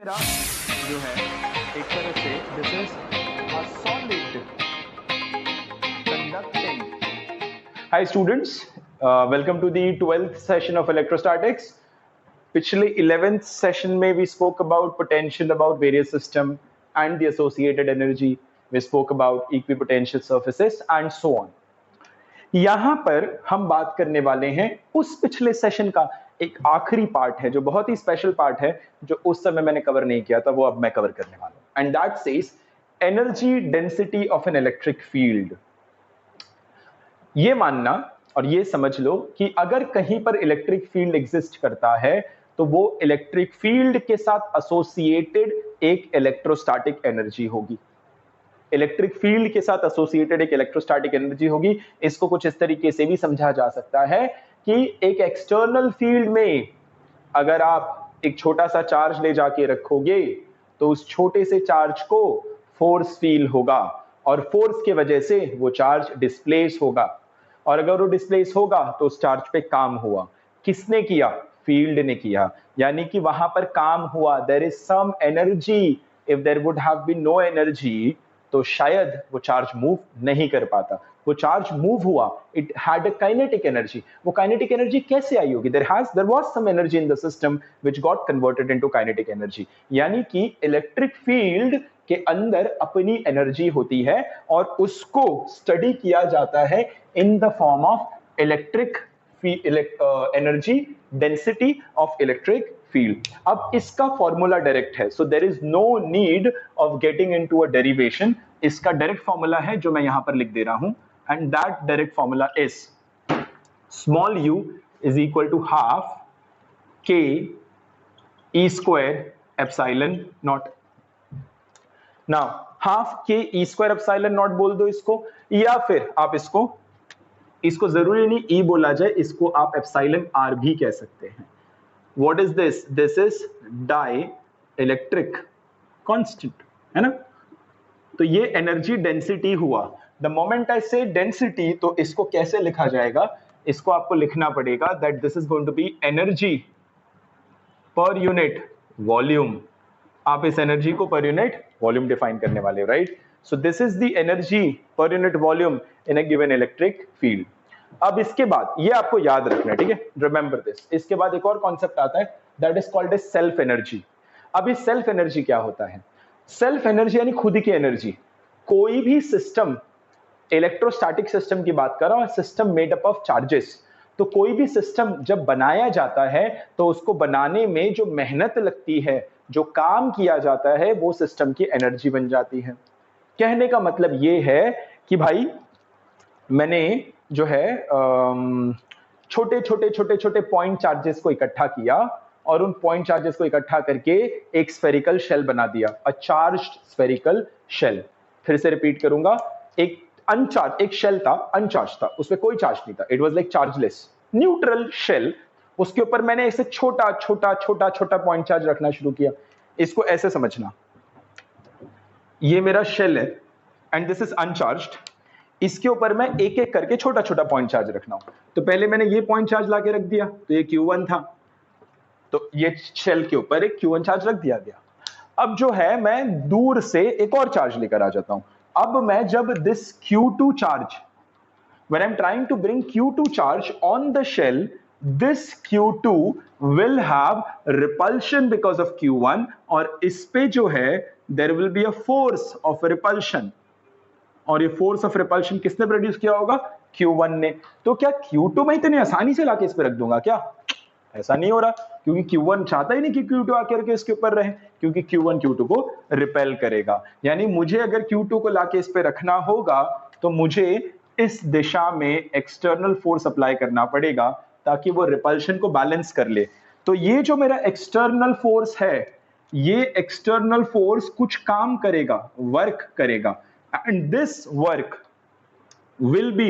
मेरा जो है एक तरह से this is a solid conducting. Hi students, welcome to the 12th session of electrostatics. पिछले 11th सेशन में we spoke about potential about various system and the associated energy. We spoke about equipotential surfaces and so on. यहां पर हम बात करने वाले हैं उस पिछले सेशन का एक आखिरी पार्ट है जो बहुत ही स्पेशल पार्ट है, जो उस समय मैंने कवर नहीं किया था, वो अब मैं कवर करने वाला हूं. And that says energy density of an electric field. ये मानना और ये समझ लो कि अगर कहीं पर इलेक्ट्रिक फील्ड एग्जिस्ट करता है तो वो इलेक्ट्रिक फील्ड के साथ एसोसिएटेड एक इलेक्ट्रोस्टैटिक एनर्जी होगी. इलेक्ट्रिक फील्ड के साथ एसोसिएटेड एक इलेक्ट्रोस्टैटिक एनर्जी होगी. इसको कुछ इस तरीके से भी समझा जा सकता है कि एक एक्सटर्नल फील्ड में अगर आप एक छोटा सा चार्ज ले जाके रखोगे तो उस छोटे से चार्ज को फोर्स फील होगा और फोर्स के वजह से वो चार्ज डिस्प्लेस होगा, और अगर वो डिस्प्लेस होगा तो उस चार्ज पे काम हुआ. किसने किया? फील्ड ने किया. यानी कि वहां पर काम हुआ. There is some energy. If there would have been no energy तो शायद वो चार्ज मूव नहीं कर पाता. वो चार्ज मूव हुआ, it had a kinetic energy. वो काइनेटिक एनर्जी कैसे आई होगी? There was some energy in the system which got converted into kinetic energy. यानी कि इलेक्ट्रिक फील्ड के अंदर अपनी एनर्जी होती है और उसको स्टडी किया जाता है in the form of electric energy density of electric field. अब इसका फॉर्मूला डायरेक्ट है, so there is no need of getting into a derivation. इसका डायरेक्ट फॉर्मूला है जो मैं यहां पर लिख दे रहा हूं, and that direct formula is small u is equal to half k e square epsilon naught. Now half k e square epsilon naught बोल दो इसको, या फिर आप इसको जरूरी नहीं e बोला जाए, इसको आप एप्सिलॉन r भी कह सकते हैं. What is this? This is dielectric constant, है ना? तो ये एनर्जी डेंसिटी हुआ. द मोमेंट आई से डेंसिटी, तो इसको कैसे लिखा जाएगा? इसको आपको लिखना पड़ेगा that this is going to be energy per unit volume. आप इस एनर्जी को पर यूनिट वॉल्यूम डिफाइन करने वाले, right? So this is the energy per unit volume in a given electric field. अब इसके बाद ये आपको याद रखना है, ठीक है? Remember this. इसके बाद एक और कॉन्सेप्ट आता है that is called as self energy. अब इस सेल्फ एनर्जी क्या होता है? सेल्फ एनर्जी यानी खुद की एनर्जी. कोई भी सिस्टम, इलेक्ट्रोस्टैटिक सिस्टम की बात कर रहा हूं, system made up of charges. तो कोई भी सिस्टम जब बनाया जाता है तो उसको बनाने में जो मेहनत लगती है, जो काम किया जाता है, वो सिस्टम की एनर्जी बन जाती है. कहने का मतलब ये है कि भाई मैंने जो है छोटे छोटे छोटे छोटे पॉइंट चार्जेस को इकट्ठा किया और उन पॉइंट चार्जेस को इकट्ठा करके एक स्फेरिकल शेल बना दिया, अ चार्ज्ड स्फेरिकल शेल. फिर से रिपीट करूंगा, एक अनचार्ज, एक शेल था, अनचार्ज था, उसमें कोई चार्ज नहीं था, it was like chargeless neutral shell. उसके ऊपर मैंने ऐसे छोटा छोटा छोटा छोटा पॉइंट चार्ज रखना शुरू किया. इसको ऐसे समझना, ये मेरा शेल है एंड दिस इज अनचार्ज्ड. इसके ऊपर मैं एक एक करके छोटा छोटा पॉइंट चार्ज रखना हूं. तो पहले मैंने ये पॉइंट चार्ज लाके रख दिया, तो ये Q1 था, तो ये शेल के ऊपर एक Q1 चार्ज रख दिया गया. अब जो है मैं दूर से एक और चार्ज लेकर आ जाता हूं. अब मैं जब this Q2 charge, when I'm trying to bring Q2 charge on the shell, this Q2 will have repulsion because of Q1, और इस पे जो है there will be a force of repulsion. और ये फोर्स ऑफ रिपल्शन किसने produce किया होगा? Q1 ने. तो क्या Q2 मैं इतनी आसानी से लाके इस पे रख दूंगा क्या? ऐसा नहीं हो रहा, क्योंकि Q1 चाहता ही नहीं कि Q2 आकर के इसके ऊपर रहे, क्योंकि Q1 Q2 को रिपेल करेगा. यानी मुझे अगर Q2 को लाके इस पे रखना होगा तो मुझे इस दिशा में एक्सटर्नल फोर्स अप्लाई करना पड़ेगा ताकि वो रिपल्शन को बैलेंस कर ले. तो ये जो मेरा एक्सटर्नल फोर्स है, ये एक्सटर्नल फोर्स कुछ काम करेगा, वर्क करेगा, and this work will be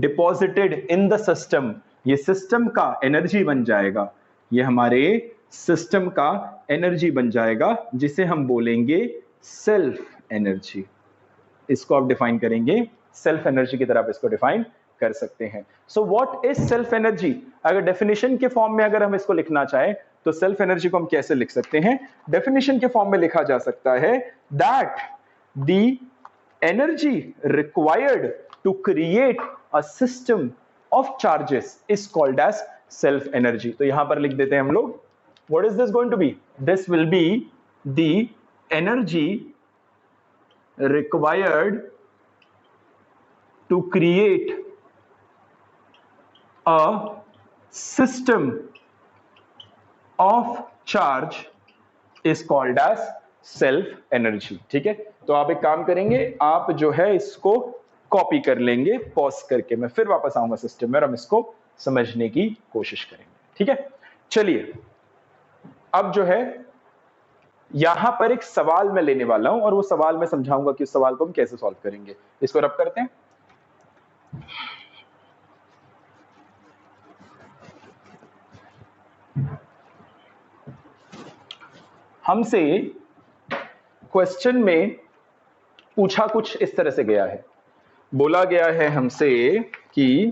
deposited in the system. ये सिस्टम का एनर्जी बन जाएगा, ये हमारे सिस्टम का एनर्जी बन जाएगा, जिसे हम बोलेंगे सेल्फ एनर्जी. इसको आप डिफाइन करेंगे सेल्फ एनर्जी की तरह, आप इसको डिफाइन कर सकते हैं। So what is self energy? अगर डेफिनेशन के फॉर्म में अगर हम इसको लिखना चाहें तो सेल्फ एनर्जी को हम कैसे लिख सकते हैं? डेफिनेशन के फॉर्म में लिखा जा सकता है that the energy required to create a system of charges is called as self energy. तो यहां पर लिख देते हैं हम लोग, what is this going to be? This will be the energy required to create a system of charge is called as self energy। ठीक है, तो आप एक काम करेंगे, आप जो है इसको कॉपी कर लेंगे पॉज करके, मैं फिर वापस आऊंगा सिस्टम में और हम इसको समझने की कोशिश करेंगे। ठीक है, चलिए अब जो है यहां पर एक सवाल मैं लेने वाला हूं और वो सवाल मैं समझाऊंगा कि उस सवाल को हम कैसे सॉल्व करेंगे। इसको रब करते हैं। हमसे क्वेश्चन में पूछा कुछ इस तरह से गया है, बोला गया है हमसे कि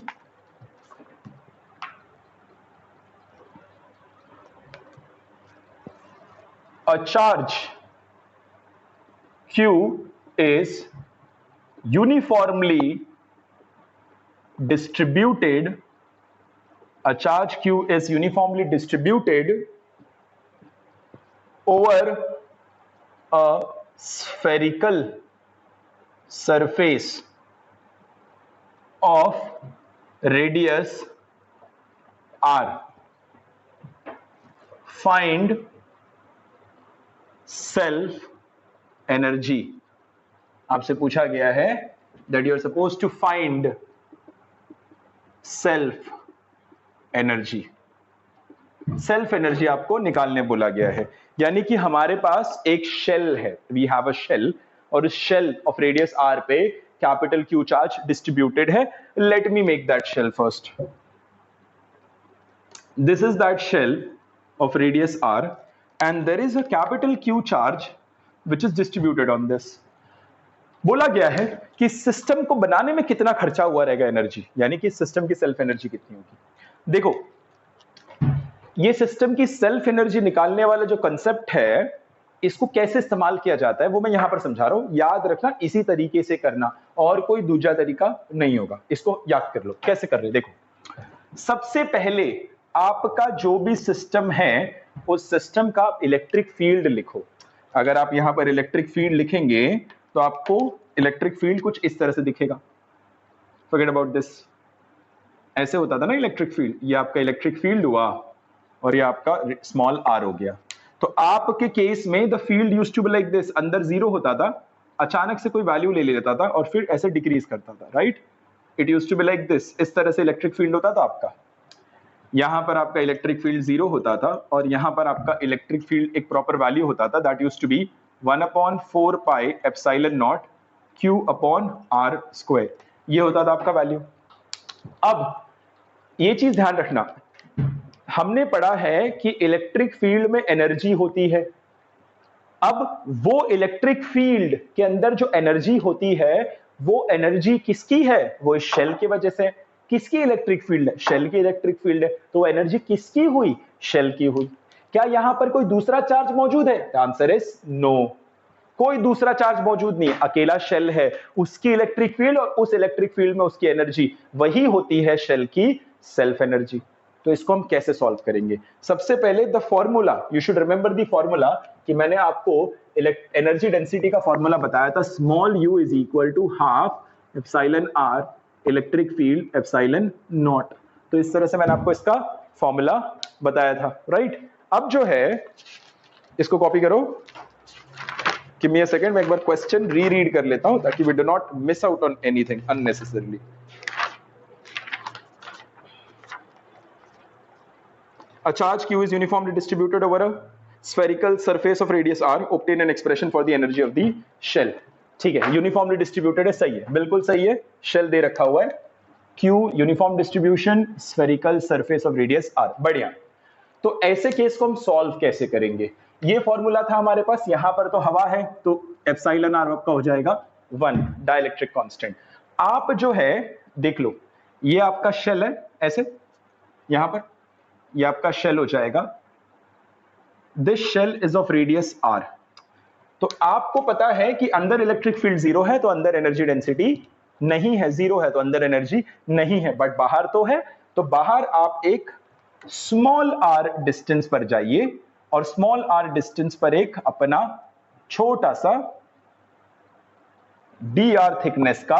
a charge Q is uniformly distributed. A charge Q is uniformly distributed over a spherical surface of radius r. Find self energy. आपसे पूछा गया है that you are suppose to find self energy. Self energy आपको निकालने बोला गया है, यानी कि हमारे पास एक शेल है, वी हैव अ शेल, और उस शेल ऑफ रेडियस आर पे कैपिटल क्यू चार्ज डिस्ट्रीब्यूटेड है। Let me make that shell first. This is that shell of radius R and there is a capital Q charge which is distributed on this। बोला गया है कि system को बनाने में कितना खर्चा हुआ रहेगा एनर्जी, यानी कि सिस्टम की सेल्फ एनर्जी कितनी होगी। देखो, ये सिस्टम की सेल्फ एनर्जी निकालने वाला जो कंसेप्ट है, इसको कैसे इस्तेमाल किया जाता है वो मैं यहां पर समझा रहा हूं। याद रखना, इसी तरीके से करना, और कोई दूसरा तरीका नहीं होगा। इसको याद कर लो कैसे कर रहे। देखो, सबसे पहले आपका जो भी सिस्टम है उस सिस्टम का इलेक्ट्रिक फील्ड लिखो। अगर आप यहां पर इलेक्ट्रिक फील्ड लिखेंगे तो आपको इलेक्ट्रिक फील्ड कुछ इस तरह से दिखेगा। फॉरगेट अबाउट दिस, ऐसे होता था ना इलेक्ट्रिक फील्ड। ये आपका इलेक्ट्रिक फील्ड हुआ और ये आपका स्मॉल आर हो गया। तो आपके केस में the field used to be like this, अंदर जीरो होता था, अचानक से कोई वैल्यू ले लेता था और फिर ऐसे डिक्रीज करता था, right. It used to be like this, इस तरह से इलेक्ट्रिक फील्ड होता था आपका। यहां पर आपका इलेक्ट्रिक फील्ड जीरो होता था और यहां पर आपका इलेक्ट्रिक फील्ड एक प्रॉपर वैल्यू होता था, that used to be 1/4 pi epsilon naught Q upon R square. ये होता था आपका वैल्यू। अब ये चीज ध्यान रखना, हमने पढ़ा है कि इलेक्ट्रिक फील्ड में एनर्जी होती है। अब वो इलेक्ट्रिक फील्ड के अंदर जो एनर्जी होती है वो एनर्जी किसकी है? वो इस शेल की वजह से। किसकी इलेक्ट्रिक फील्ड है? शेल की इलेक्ट्रिक फील्ड है। तो एनर्जी किसकी हुई? शेल की हुई। क्या यहां पर कोई दूसरा चार्ज मौजूद है? आंसर इज नो, कोई दूसरा चार्ज मौजूद नहीं, अकेला शेल है, उसकी इलेक्ट्रिक फील्ड और उस इलेक्ट्रिक फील्ड में उसकी एनर्जी, वही होती है शेल की सेल्फ एनर्जी। तो इसको हम कैसे सॉल्व करेंगे? सबसे पहले the formula, you should remember the formula, कि मैंने आपको एनर्जी डेंसिटी का फॉर्मूला बताया था, small u is equal to half epsilon r electric field epsilon naught. तो इस तरह से मैंने आपको इसका फॉर्मूला बताया था, राइट। अब जो है इसको कॉपी करो। गिव मी अ सेकंड, मैं एक बार क्वेश्चन रीड कर लेता हूं ताकि we do not miss out on anything unnecessarily. A charge Q is uniformly distributed over a spherical surface of radius r. Obtain an expression for the energy of the shell. ठीक है, uniformly distributed है, सही है, बिल्कुल सही है। Shell दे रखा हुआ है, Q uniform distribution, spherical surface of radius r। बढ़िया। तो ऐसे केस को हम सॉल्व कैसे करेंगे? ये फॉर्मूला था हमारे पास, यहां पर तो हवा है तो एप्सिलॉन r आपका हो जाएगा 1 डाइलेक्ट्रिक कांस्टेंट। आप जो है देख लो, ये आपका शेल है, ऐसे यहां पर ये आपका शेल हो जाएगा। This shell is of radius r। तो आपको पता है कि अंदर इलेक्ट्रिक फील्ड जीरो है तो अंदर एनर्जी डेंसिटी नहीं है, जीरो है तो अंदर एनर्जी नहीं है, बट बाहर तो है। तो बाहर आप एक स्मॉल r डिस्टेंस पर जाइए और स्मॉल r डिस्टेंस पर एक अपना छोटा सा dr थिकनेस का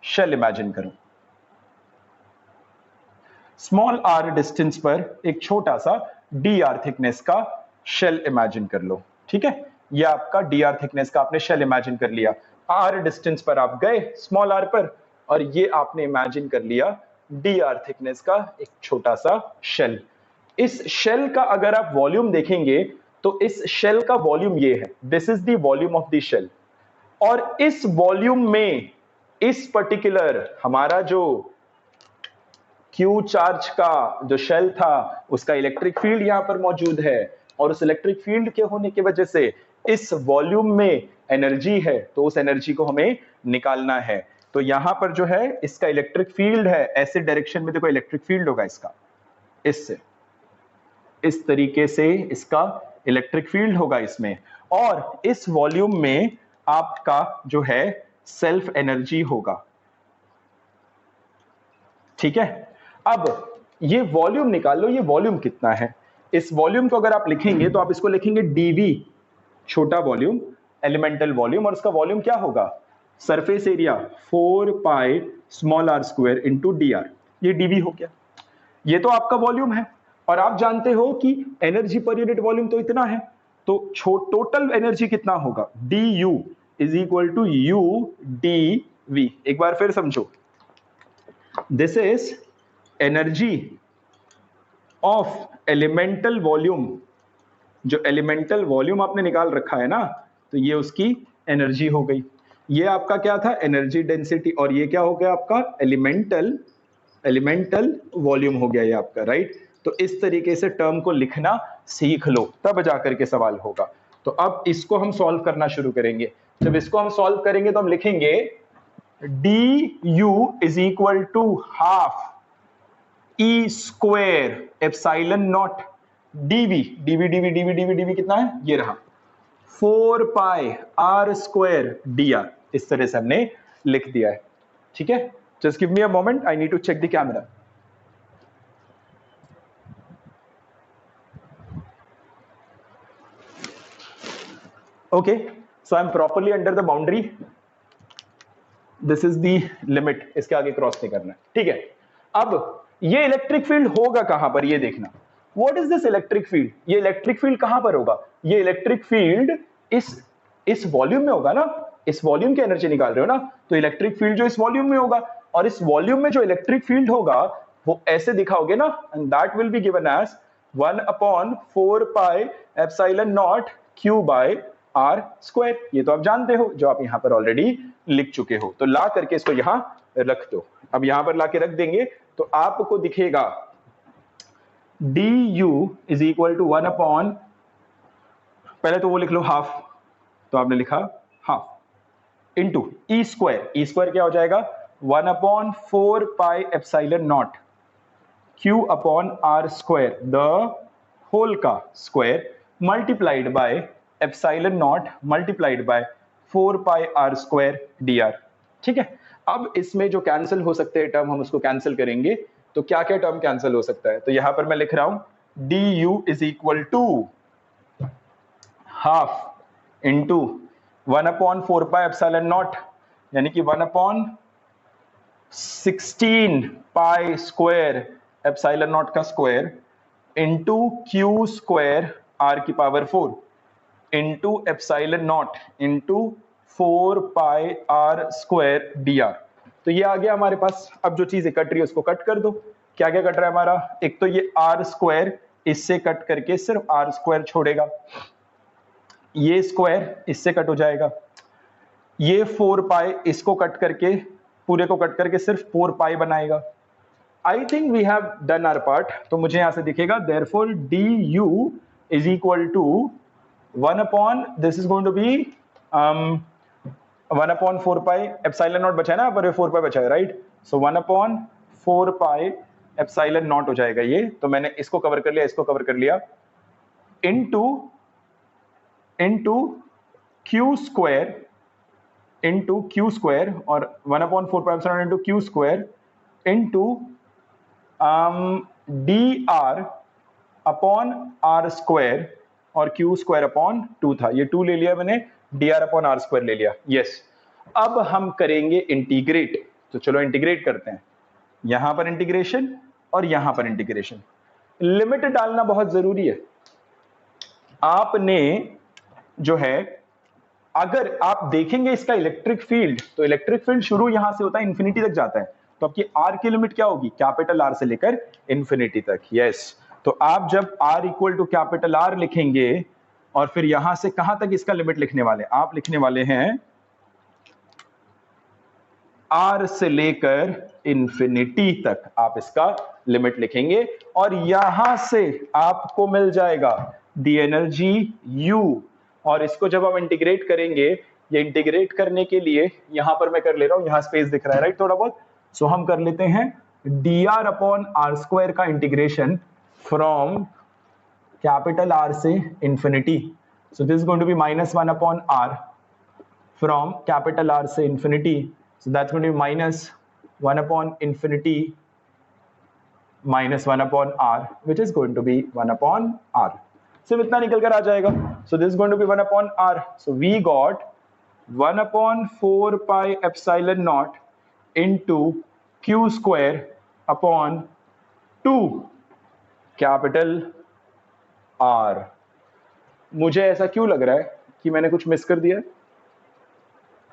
शेल इमेजिन करो। स्मॉल r डिस्टेंस पर एक छोटा सा dr थिकनेस का शेल इमेजिन कर लो, ठीक है। ये आपका dr थिकनेस का आपने शेल इमेजिन कर लिया, r डिस्टेंस पर आप गए स्मॉल r पर, और ये आपने इमेजिन कर लिया dr थिकनेस का एक छोटा सा शेल। इस शेल का अगर आप वॉल्यूम देखेंगे तो इस शेल का वॉल्यूम ये है, this is the volume of the shell. और इस वॉल्यूम में इस पर्टिकुलर हमारा जो क्यू चार्ज का जो शेल था उसका इलेक्ट्रिक फील्ड यहां पर मौजूद है, और उस इलेक्ट्रिक फील्ड के होने की वजह से इस वॉल्यूम में एनर्जी है, तो उस एनर्जी को हमें निकालना है। तो यहां पर जो है इसका इलेक्ट्रिक फील्ड है, ऐसे डायरेक्शन में देखो इलेक्ट्रिक फील्ड होगा इसका, इससे इस तरीके से इसका इलेक्ट्रिक फील्ड होगा इसमें, और इस वॉल्यूम में आपका जो है सेल्फ एनर्जी होगा, ठीक है। अब ये वॉल्यूम निकाल लो, ये वॉल्यूम कितना है। इस वॉल्यूम को अगर आप लिखेंगे तो आप इसको लिखेंगे dv, छोटा वॉल्यूम, एलिमेंटल वॉल्यूम, और इसका वॉल्यूम क्या होगा, surface area 4 pi small r square into dr। ये dv हो गया, ये तो आपका वॉल्यूम है। और आप जानते हो कि एनर्जी पर यूनिट वॉल्यूम तो इतना है, तो टोटल एनर्जी कितना होगा, du is equal to u dv। एक बार फिर समझो, this is energy of elemental volume. जो एलिमेंटल वॉल्यूम आपने निकाल रखा है ना, तो ये उसकी एनर्जी हो गई। ये आपका क्या था, एनर्जी डेंसिटी, और ये क्या हो गया आपका एलिमेंटल वॉल्यूम हो गया ये आपका, राइट। तो इस तरीके से टर्म को लिखना सीख लो, तब जाकर के सवाल होगा। तो अब इसको हम सॉल्व करना शुरू करेंगे। जब इसको हम सॉल्व करेंगे तो हम लिखेंगे du is equal to half E square epsilon naught dv, dv कितना है, ये रहा 4 पाई r स्क्वायर dr। इस तरह से हमने लिख दिया है, ठीक है। Just give me a moment, I need to check the camera. Okay, so I am properly under the boundary, this is the limit, इसके आगे क्रॉस नहीं करना, ठीक है। अब ये इलेक्ट्रिक फील्ड होगा कहां पर, ये देखना, what is this electric field. ये इलेक्ट्रिक फील्ड कहां पर होगा, ये इलेक्ट्रिक फील्ड इस वॉल्यूम में होगा ना, इस वॉल्यूम की एनर्जी निकाल रहे हो ना, तो इलेक्ट्रिक फील्ड जो इस वॉल्यूम में होगा, और इस वॉल्यूम में जो इलेक्ट्रिक फील्ड होगा वो ऐसे दिखाओगे ना, and that will be given as 1/4 pi epsilon naught q by r square. ये तो आप जानते हो, जो आप यहां पर ऑलरेडी लिख चुके हो। तो ला करके इसको यहां रख दो। अब यहां पर लाके रख देंगे तो आपको दिखेगा du इज इक्वल टू 1/, पहले तो वो लिख लो हाफ, तो आपने लिखा half, into e square. E square क्या हो जाएगा, 1/4 pi epsilon naught q upon r square the whole का square multiplied by epsilon naught multiplied by 4 pi r square dr, ठीक है। अब इसमें जो कैंसिल हो सकते हैं टर्म, हम उसको कैंसिल करेंगे। तो क्या क्या टर्म कैंसिल हो सकता है, तो यहां पर मैं लिख रहा हूं du is equal to half into 1/4 pi epsilon naught, यानी कि 1/16 पाई स्क्वायर एप्सिलॉन नॉट का square into Q square r की power 4 into epsilon naught into 4 pi r square dr। तो ये आ गया हमारे पास। अब जो चीजें कट रही है उसको कट कर दो। क्या क्या कट रहा है हमारा, एक तो ये r स्क्वायर, इससे कट करके सिर्फ r स्क्वायर छोड़ेगा, ये स्क्वायर इससे कट हो जाएगा, ये 4 पाई इसको कट करके, पूरे को कट करके सिर्फ 4 पाई बनाएगा। I think we have done our part. तो मुझे यहां से दिखेगा therefore du is equal to 1/, this is going to be 1/4 pi epsilon naught बचा है ना, पर 4 पाई बचा है, right. So 1/4 4 pi epsilon naught हो जाएगा ये, तो मैंने इसको कवर कर लिया, इसको कवर कर लिया, इनटू क्यू स्क्वायर और 1/4 pi epsilon into Q square into D R upon R square और क्यू स्क्वायर अपॉन 2 था, ये 2 ले लिया मैंने, D R upon R square ले लिया। यस, अब हम करेंगे इंटीग्रेट, तो चलो इंटीग्रेट करते हैं। यहां पर इंटीग्रेशन और यहां पर इंटीग्रेशन, लिमिट डालना बहुत जरूरी है। आपने जो है, अगर आप देखेंगे इसका इलेक्ट्रिक फील्ड, तो इलेक्ट्रिक फील्ड शुरू यहां से होता है, इंफिनिटी तक जाता है, तो आपकी आर की लिमिट क्या होगी, कैपिटल आर से लेकर इंफिनिटी तक। यस, तो आप जब R equal to capital R लिखेंगे और फिर यहां से कहां तक इसका लिमिट लिखने वाले, आप लिखने वाले हैं आर से लेकर इंफिनिटी तक आप इसका लिमिट लिखेंगे, और यहां से आपको मिल जाएगा द एनर्जी U, और इसको जब हम इंटीग्रेट करेंगे, ये इंटीग्रेट करने के लिए यहां पर मैं कर ले रहा हूं, यहां स्पेस दिख रहा है राइट थोड़ा बहुत, सो हम कर लेते हैं dr अपॉन आर स्क्वायर का इंटीग्रेशन फ्रॉम कैपिटल आर से infinity, so this is going to be -1 upon R from capital R से infinity, so that's going to be -1 upon infinity -1 upon r, which is going to be 1 upon r. सिर्फ इतना निकल कर आ जाएगा, so this is going to be 1 upon r, so we got 1 upon 4 pi epsilon naught into q square upon 2 capital R. मुझे ऐसा क्यों लग रहा है कि मैंने कुछ मिस कर दिया?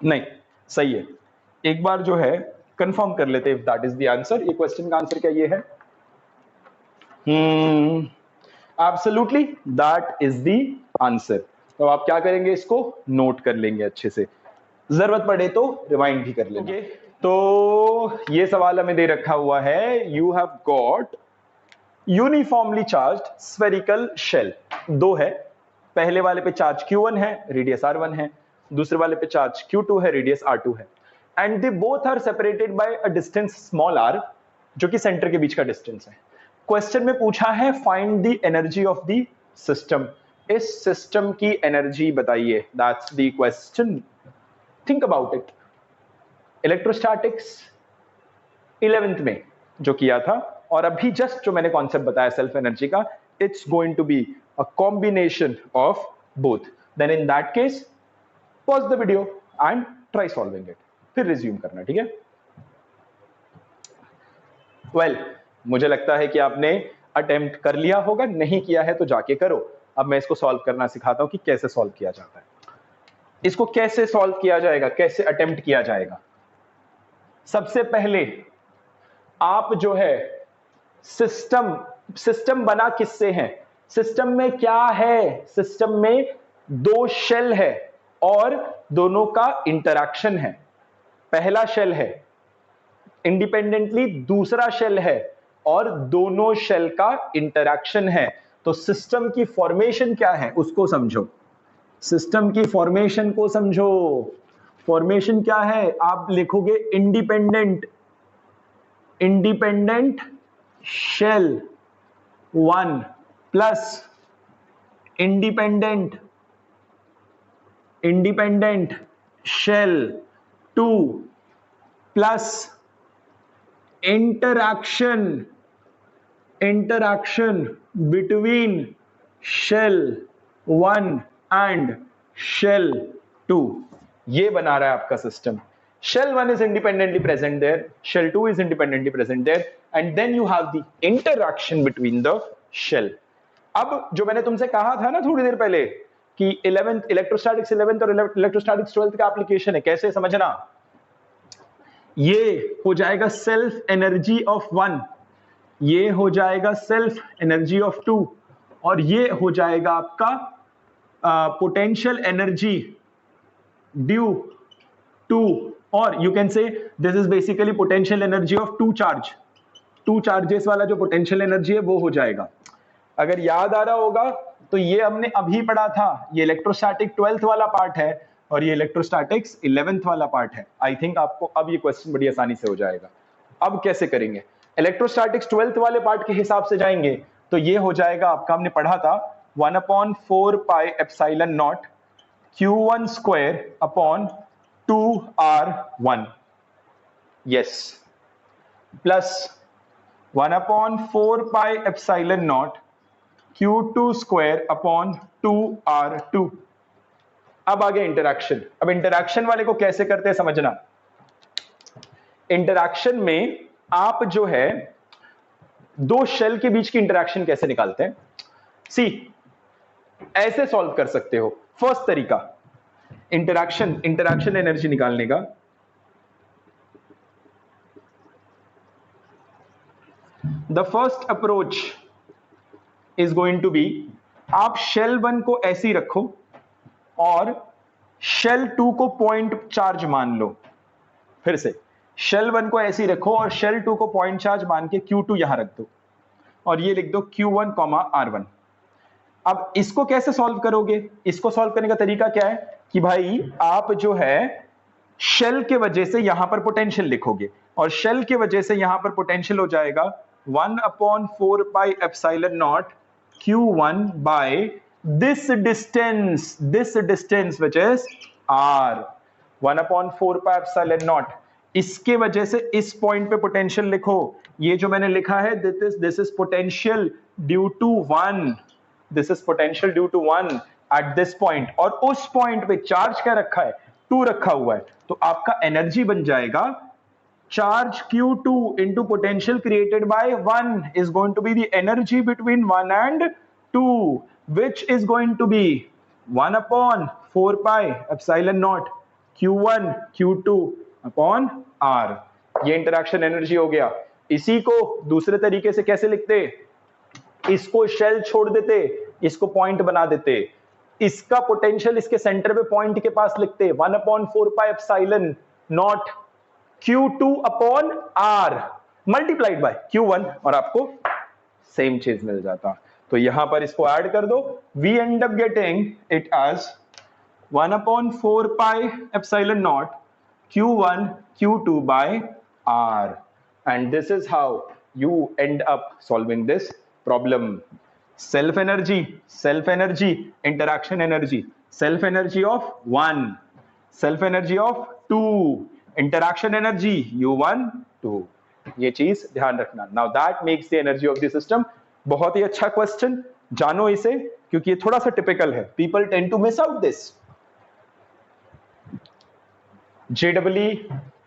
नहीं, सही है, एक बार जो है कंफर्म कर लेते हैं if that is the answer। ये क्वेश्चन का आंसर क्या ये है? Absolutely, that is the answer। तो आप क्या करेंगे, इसको नोट कर लेंगे अच्छे से, जरूरत पड़े तो रिवाइंड भी कर लेंगे। तो ये सवाल हमें दे रखा हुआ है, you have got uniformly charged spherical shell, दो है, पहले वाले पे चार्ज Q1 है, रेडियस R1 है, दूसरे वाले पे चार्ज Q2 है, रेडियस R2 है, and they both are separated by a distance small r, जो कि सेंटर के बीच का डिस्टेंस है। क्वेश्चन में पूछा है find the energy of the system, इस सिस्टम की एनर्जी बताइए, that's the question. Think about it, electrostatics 11th में जो किया था, और अभी जस्ट जो मैंने कॉन्सेप्ट बताया सेल्फ एनर्जी का, it's going to be a combination of both. Then in that case pause the video and try solving it, फिर रिज्यूम करना, ठीक है? वेल, मुझे लगता है कि आपने अटेम्प्ट कर लिया होगा, नहीं किया है तो जाके करो। अब मैं इसको सॉल्व करना सिखाता हूं कि कैसे सॉल्व किया जाता है। इसको कैसे सॉल्व किया जाएगा, कैसे अटेम्प्ट किया जाएगा? सबसे पहले आप जो है सिस्टम बना किससे है, सिस्टम में क्या है, सिस्टम में दो शेल है और दोनों का इंटरैक्शन है। पहला शेल है इंडिपेंडेंटली, दूसरा शेल है और दोनों शेल का इंटरैक्शन है। तो सिस्टम की फॉर्मेशन क्या है उसको समझो, सिस्टम की फॉर्मेशन को समझो। फॉर्मेशन क्या है, आप लिखोगे independent shell 1 plus independent shell 2 plus interaction between shell 1 and shell 2, ये बना रहा है आपका system. shell 1 is independently present there, shell 2 is independently present there, and then you have the interaction between the shell। अब जो मैंने तुमसे कहा था ना थोड़ी देर पहले कि 11th इलेक्ट्रोस्टैटिक्स 11th और इलेक्ट्रोस्टैटिक्स 12th का एप्लीकेशन है, कैसे समझना, ये हो जाएगा सेल्फ एनर्जी ऑफ 1, ये हो जाएगा सेल्फ एनर्जी ऑफ 2, और ये हो जाएगा आपका पोटेंशियल एनर्जी ड्यू टू, और you can say this is basically potential energy of 2 charges वाला जो पोटेंशियल एनर्जी है वो हो जाएगा। अगर याद आ रहा होगा तो ये हमने अभी पढ़ा था, ये इलेक्ट्रोस्टैटिक 12th वाला पार्ट है और ये इलेक्ट्रोस्टैटिक्स 11th वाला पार्ट है। आई थिंक आपको अब ये क्वेश्चन बड़ी आसानी से हो जाएगा। अब कैसे करेंगे, इलेक्ट्रोस्टैटिक्स 12th वाले पार्ट के हिसाब से जाएंगे तो ये हो जाएगा आपका, हमने पढ़ा था 1/4 pi epsilon naught Q1 square upon 2R1, yes, plus 1/4 pi epsilon not Q2 square upon 2R2। अब आगे इंटरैक्शन। अब इंटरैक्शन वाले को कैसे करते हैं समझना। इंटरैक्शन में आप जो है दो शेल के बीच की इंटरैक्शन कैसे निकालते हैं, सी ऐसे सॉल्व कर सकते हो। फर्स्ट तरीका इंटरैक्शन एनर्जी निकालने का, the first approach is going to be, आप शेल 1 को ऐसे ही रखो और शेल 2 को पॉइंट चार्ज मान लो। फिर से शेल 1 को ऐसे ही रखो और शेल 2 को पॉइंट चार्ज मान के Q2 यहां रख दो और ये लिख दो Q1, R1। अब इसको कैसे सॉल्व करोगे, इसको सॉल्व करने का तरीका क्या है कि भाई आप जो है शेल के वजह से यहां पर पोटेंशियल लिखोगे और शेल के वजह से यहां पर पोटेंशियल हो जाएगा 1/4 pi epsilon naught Q1 by this distance which is R। 1/4 pi epsilon naught, इसके वजह से इस पॉइंट पे पोटेंशियल लिखो। ये जो मैंने लिखा है this is potential due to 1, this is potential due to 1 at this point, और उस पॉइंट पे चार्ज क्या रखा है, 2 रखा हुआ है। तो आपका एनर्जी बन जाएगा charge Q2 into potential created by 1 is going to be the energy between 1 and 2, which is going to be 1/4 pi epsilon naught Q1 Q2 upon R। ये इंटरैक्शन एनर्जी हो गया। इसी को दूसरे तरीके से कैसे लिखते, इसको शेल छोड़ देते, इसको पॉइंट बना देते, इसका पोटेंशियल इसके सेंटर पे पॉइंट के पास लिखते 1/4 pi epsilon naught Q2 upon R multiplied by Q1 और आपको सेम चीज मिल जाता। तो यहां पर इसको ऐड कर दो, we end up getting it as 1/4 pi epsilon naught Q1 Q2 by R, and this is how you end up solving this problem. Self energy, interaction energy, self energy of 1, self energy of 2, interaction energy U1 2। ये चीज ध्यान रखना। Now that makes the energy of the system. बहुत ही अच्छा question, जानो इसे क्योंकि ये थोड़ा सा टिपिकल है, people tend to miss out this. JEE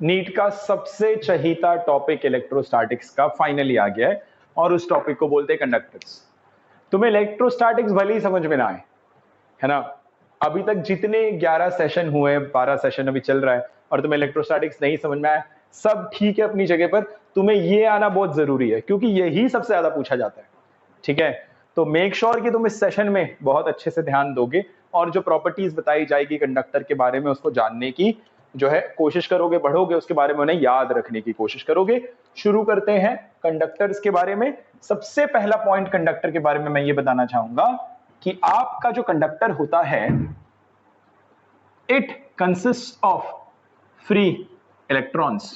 NEET का सबसे चहीता टॉपिक इलेक्ट्रोस्टैटिक्स का फाइनली आ गया है और उस टॉपिक को बोलते हैं कंडक्टर्स। तुम्हें इलेक्ट्रोस्टैटिक्स भले ही समझ में ना आए, है ना, अभी तक जितने 11 सेशन हुए, 12 सेशन अभी चल रहा है और तुम्हें इलेक्ट्रोस्टैटिक्स नहीं समझ में आया, सब ठीक है अपनी जगह पर, तुम्हें ये आना बहुत जरूरी है क्योंकि यही सबसे ज्यादा पूछा जाता है। ठीक है, तो मेक श्योर कि तुम इस सेशन में बहुत अच्छे से ध्यान दोगे और जो प्रॉपर्टीज बताई जाएगी कंडक्टर के बारे में उसको जानने की जो है कोशिश करोगे, बढ़ोगे, उसके बारे में उन्हें याद रखने की कोशिश करोगे। शुरू करते हैं कंडक्टर्स के बारे में। सबसे पहला पॉइंट कंडक्टर के बारे में मैं ये बताना चाहूंगा कि आपका जो कंडक्टर होता है it consist of free electrons.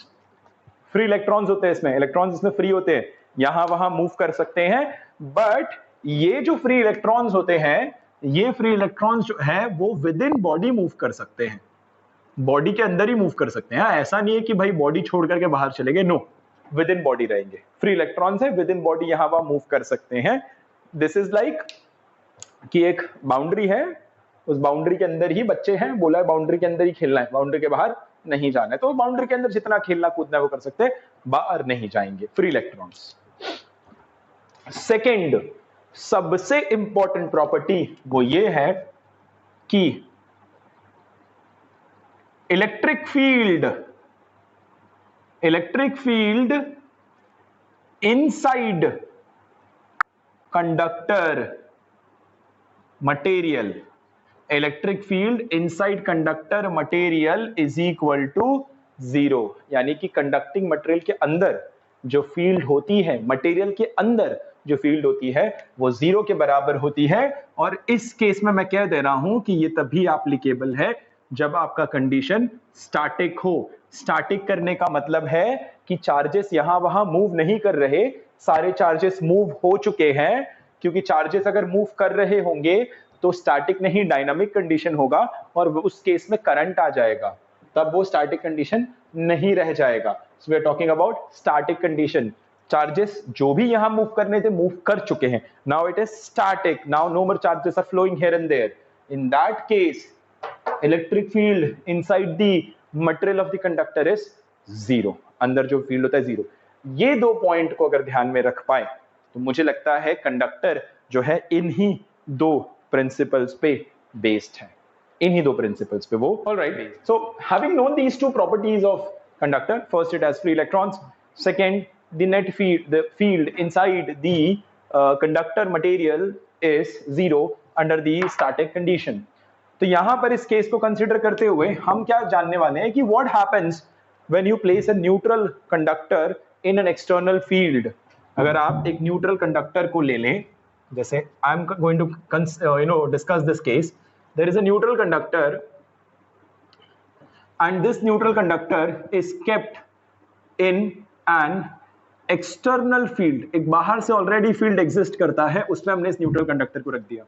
Free electrons होते हैं इसमें, इलेक्ट्रॉन्स इसमें फ्री होते हैं, यहां वहां मूव कर सकते हैं, बट ये जो फ्री इलेक्ट्रॉन्स होते हैं, ये फ्री इलेक्ट्रॉन्स जो है वो विद इन बॉडी मूव कर सकते हैं, बॉडी के अंदर ही मूव कर सकते हैं। ऐसा नहीं है कि भाई बॉडी छोड़ करके बाहर चले गए, नो, विद इन बॉडी रहेंगे। फ्री इलेक्ट्रॉन्स है, विद इन बॉडी यहां वहां मूव कर सकते हैं। दिस इज लाइक कि एक बाउंड्री है, उस बाउंड्री के अंदर ही बच्चे हैं, बोला है बाउंड्री के अंदर ही खेलना है, बाउंड्री के बाहर नहीं जाना है, तो बाउंड्री के अंदर जितना खेलना कूदना है वो कर सकते हैं, बाहर नहीं जाएंगे फ्री इलेक्ट्रॉन्स। सेकेंड सबसे इंपॉर्टेंट प्रॉपर्टी वो ये है कि electric field inside conductor material, electric field inside conductor material is equal to 0, यानी कि कंडक्टिंग मटेरियल के अंदर जो फील्ड होती है, मटेरियल के अंदर जो फील्ड होती है वो 0 के बराबर होती है। और इस केस में मैं कह दे रहा हूं कि ये तभी एप्लीकेबल है जब आपका कंडीशन स्टैटिक हो। स्टैटिक करने का मतलब है कि चार्जेस यहां वहां मूव नहीं कर रहे, सारे चार्जेस मूव हो चुके हैं, क्योंकि चार्जेस अगर मूव कर रहे होंगे तो स्टैटिक नहीं डायनामिक कंडीशन होगा, और उस केस में करंट आ जाएगा, तब वो स्टैटिक कंडीशन नहीं रह जाएगा। So we are talking about static condition. Charges जो भी यहां मूव करने थे मूव कर चुके हैं, now it is static, now no more charges are flowing here and there. In that case electric field inside the material of the conductor is zero, अंदर जो फील्ड होता है जीरो। ये दो पॉइंट को अगर ध्यान में रख पाए तो मुझे लगता है कंडक्टर जो है इन्हीं दो प्रिंसिपल्स पे बेस्ड है, इन्हीं दो प्रिंसिपल्स पे वो। Alright, so having known these two properties of conductor, first it has free electrons, second the net field, the field inside the conductor material is zero under the static condition. तो यहां पर इस case को consider करते हुए हम क्या जानने वाले हैं कि what happens when you place a neutral conductor in an external field. अगर आप एक न्यूट्रल कंडक्टर को ले लें, जैसे I am going to discuss this case, there is a neutral conductor and this neutral conductor is kept in an external field, एक बाहर से ऑलरेडी फील्ड एग्जिस्ट करता है, उसमें हमने इस न्यूट्रल कंडक्टर को रख दिया।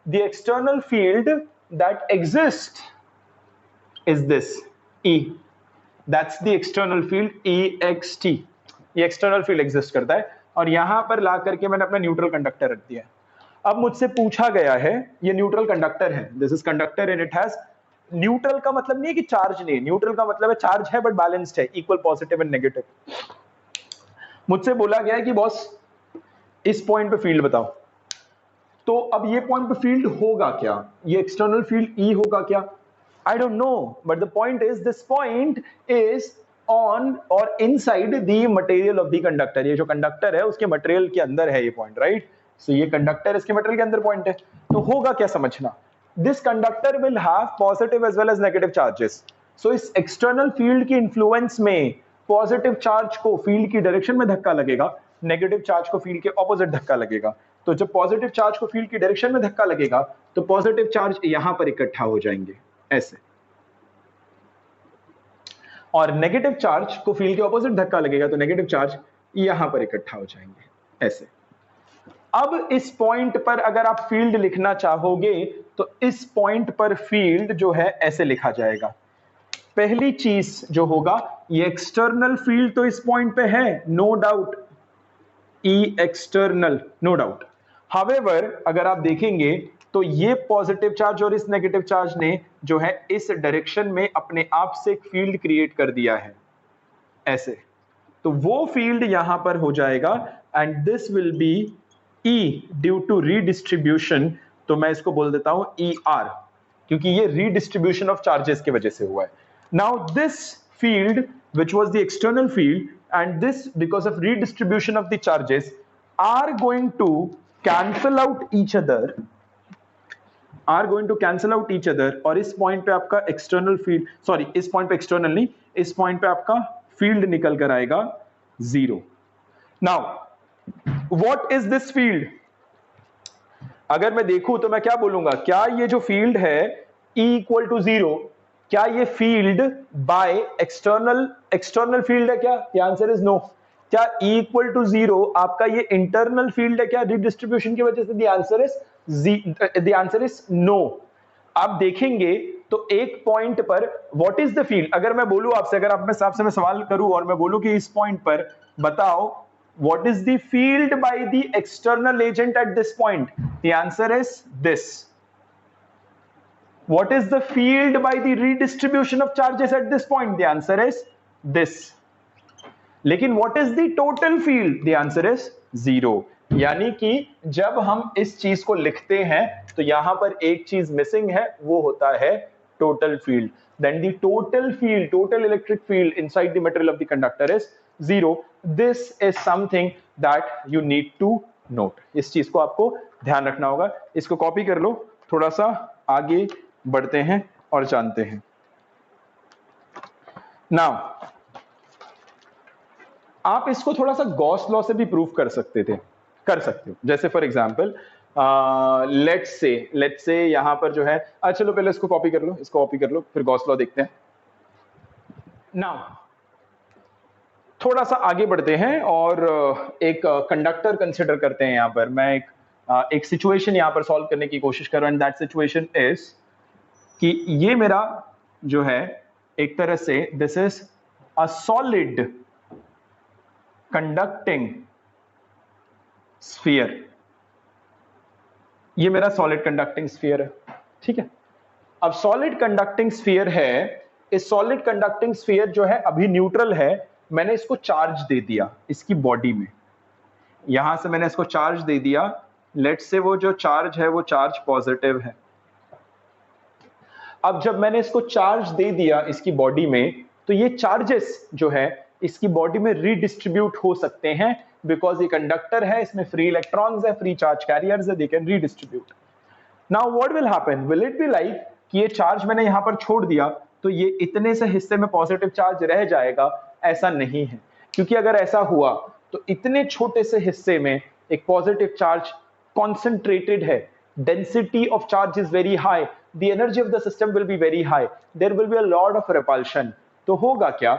The external field that exist is this E, that's the external field EXT। ये एक्सटर्नल फील्ड एग्जिस्ट करता है और यहां पर ला करके मैंने अपना न्यूट्रल कंडक्टर रख दिया। अब मुझसे पूछा गया है, ये न्यूट्रल कंडक्टर है, this is conductor and it has, neutral का मतलब नहीं है कि चार्ज नहीं, न्यूट्रल का मतलब है चार्ज है बट बैलेंस्ड है, इक्वल पॉजिटिव एंड नेगेटिव। मुझसे बोला गया है कि बॉस इस पॉइंट पे फील्ड बताओ, तो अब ये पॉइंट पे फील्ड होगा क्या, ये एक्सटर्नल फील्ड E होगा क्या, I don't know, but the point is this point is on और inside the material of the conductor. ये जो कंडक्टर है उसके मटेरियल के अंदर है ये पॉइंट, राइट। सो ये कंडक्टर इसके मटेरियल के अंदर पॉइंट है, तो होगा क्या समझना, this conductor will have positive as well as negative charges. So इस एक्सटर्नल फील्ड की इन्फ्लुएंस में पॉजिटिव चार्ज को फील्ड की डायरेक्शन में धक्का लगेगा, नेगेटिव चार्ज को फील्ड के ऑपोजिट धक्का लगेगा। तो जब पॉजिटिव चार्ज को फील्ड की डायरेक्शन में धक्का लगेगा तो पॉजिटिव चार्ज यहां पर इकट्ठा हो जाएंगे ऐसे, और नेगेटिव चार्ज को फील्ड के ऑपोजिट धक्का लगेगा तो नेगेटिव चार्ज यहां पर इकट्ठा हो जाएंगे ऐसे। अब इस पॉइंट पर अगर आप फील्ड लिखना चाहोगे तो इस पॉइंट पर फील्ड जो है ऐसे लिखा जाएगा। पहली चीज जो होगा, ये एक्सटर्नल फील्ड तो इस पॉइंट पे है, no doubt, E external, no doubt. However अगर आप देखेंगे तो ये पॉजिटिव चार्ज और इस नेगेटिव चार्ज ने जो है इस डायरेक्शन में अपने आप से एक फील्ड क्रिएट कर दिया है ऐसे, तो वो फील्ड यहां पर हो जाएगा and this will be E due to redistribution, तो मैं इसको बोल देता हूं ER, क्योंकि ये रीडिस्ट्रीब्यूशन ऑफ चार्जेस की वजह से हुआ है। Now this field, which was the external field, and this, because of redistribution of the charges, are going to cancel out each other, are going to cancel out each other, और इस point पे आपका external field, sorry इस point पे external नहीं, इस point पे आपका फील्ड निकल कर आएगा zero. Now what is this field, अगर मैं देखूं तो मैं क्या बोलूंगा, क्या ये जो फील्ड है E इक्वल टू जीरो, क्या ये फील्ड बाय एक्सटर्नल फील्ड है क्या? The answer is no. क्या E इक्वल टू जीरो आपका ये इंटरनल फील्ड है क्या रिडिस्ट्रीब्यूशन की वजह से? The answer is no. आप देखेंगे तो एक पॉइंट पर व्हाट इज द फील्ड, अगर मैं बोलूं आपसे, अगर आप मैं सवाल करूं और मैं बोलूं कि इस पॉइंट पर बताओ what is the field by the external agent at this point, the answer is this. What is the field by the redistribution of charges at this point? The answer is this. लेकिन what is the total field? The answer is zero. यानी कि जब हम इस चीज को लिखते हैं तो यहां पर एक चीज मिसिंग है, वो होता है total field. Then the total field, total electric field inside the material of the conductor is zero. This is something that you need to note. इस चीज को आपको ध्यान रखना होगा। इसको कॉपी कर लो, थोड़ा सा आगे बढ़ते हैं और जानते हैं। नाउ आप इसको थोड़ा सा गॉस लॉ से भी प्रूव कर सकते हो। जैसे फॉर एग्जांपल लेट्स से यहां पर जो है, चलो पहले इसको कॉपी कर लो, इसको कॉपी कर लो, फिर गॉस लॉ देखते हैं। नाउ थोड़ा सा आगे बढ़ते हैं और एक कंडक्टर कंसिडर करते हैं। यहां पर मैं एक सिचुएशन यहां पर सॉल्व करने की कोशिश कर रहा हूं, एंड दैट सिचुएशन इज कि ये मेरा जो है एक तरह से this is a solid conducting sphere, ये मेरा सॉलिड कंडक्टिंग स्फीयर है, ठीक है। अब सॉलिड कंडक्टिंग स्फीयर है, इस सॉलिड कंडक्टिंग स्फीयर जो है अभी न्यूट्रल है, मैंने इसको चार्ज दे दिया इसकी बॉडी में, यहां से मैंने इसको चार्ज दे दिया, लेट्स से वो जो चार्ज है वो चार्ज पॉजिटिव है। अब जब मैंने इसको चार्ज दे दिया इसकी बॉडी में, तो ये चार्जेस जो है इसकी बॉडी में रीडिस्ट्रीब्यूट हो सकते हैं, बिकॉज ये कंडक्टर है, इसमें फ्री इलेक्ट्रॉन्स है, फ्री चार्ज कैरियर्स है, they can redistribute. Now what will happen, will it be like कि ये चार्ज मैंने यहां पर छोड़ दिया तो ये इतने से हिस्से में पॉजिटिव चार्ज रह जाएगा? ऐसा नहीं है, क्योंकि अगर ऐसा हुआ तो इतने छोटे से हिस्से में एक पॉजिटिव चार्ज कॉन्सेंट्रेटेड है, density of charge is very high, the energy of the system will be very high, there will be a lot of repulsion। तो होगा क्या,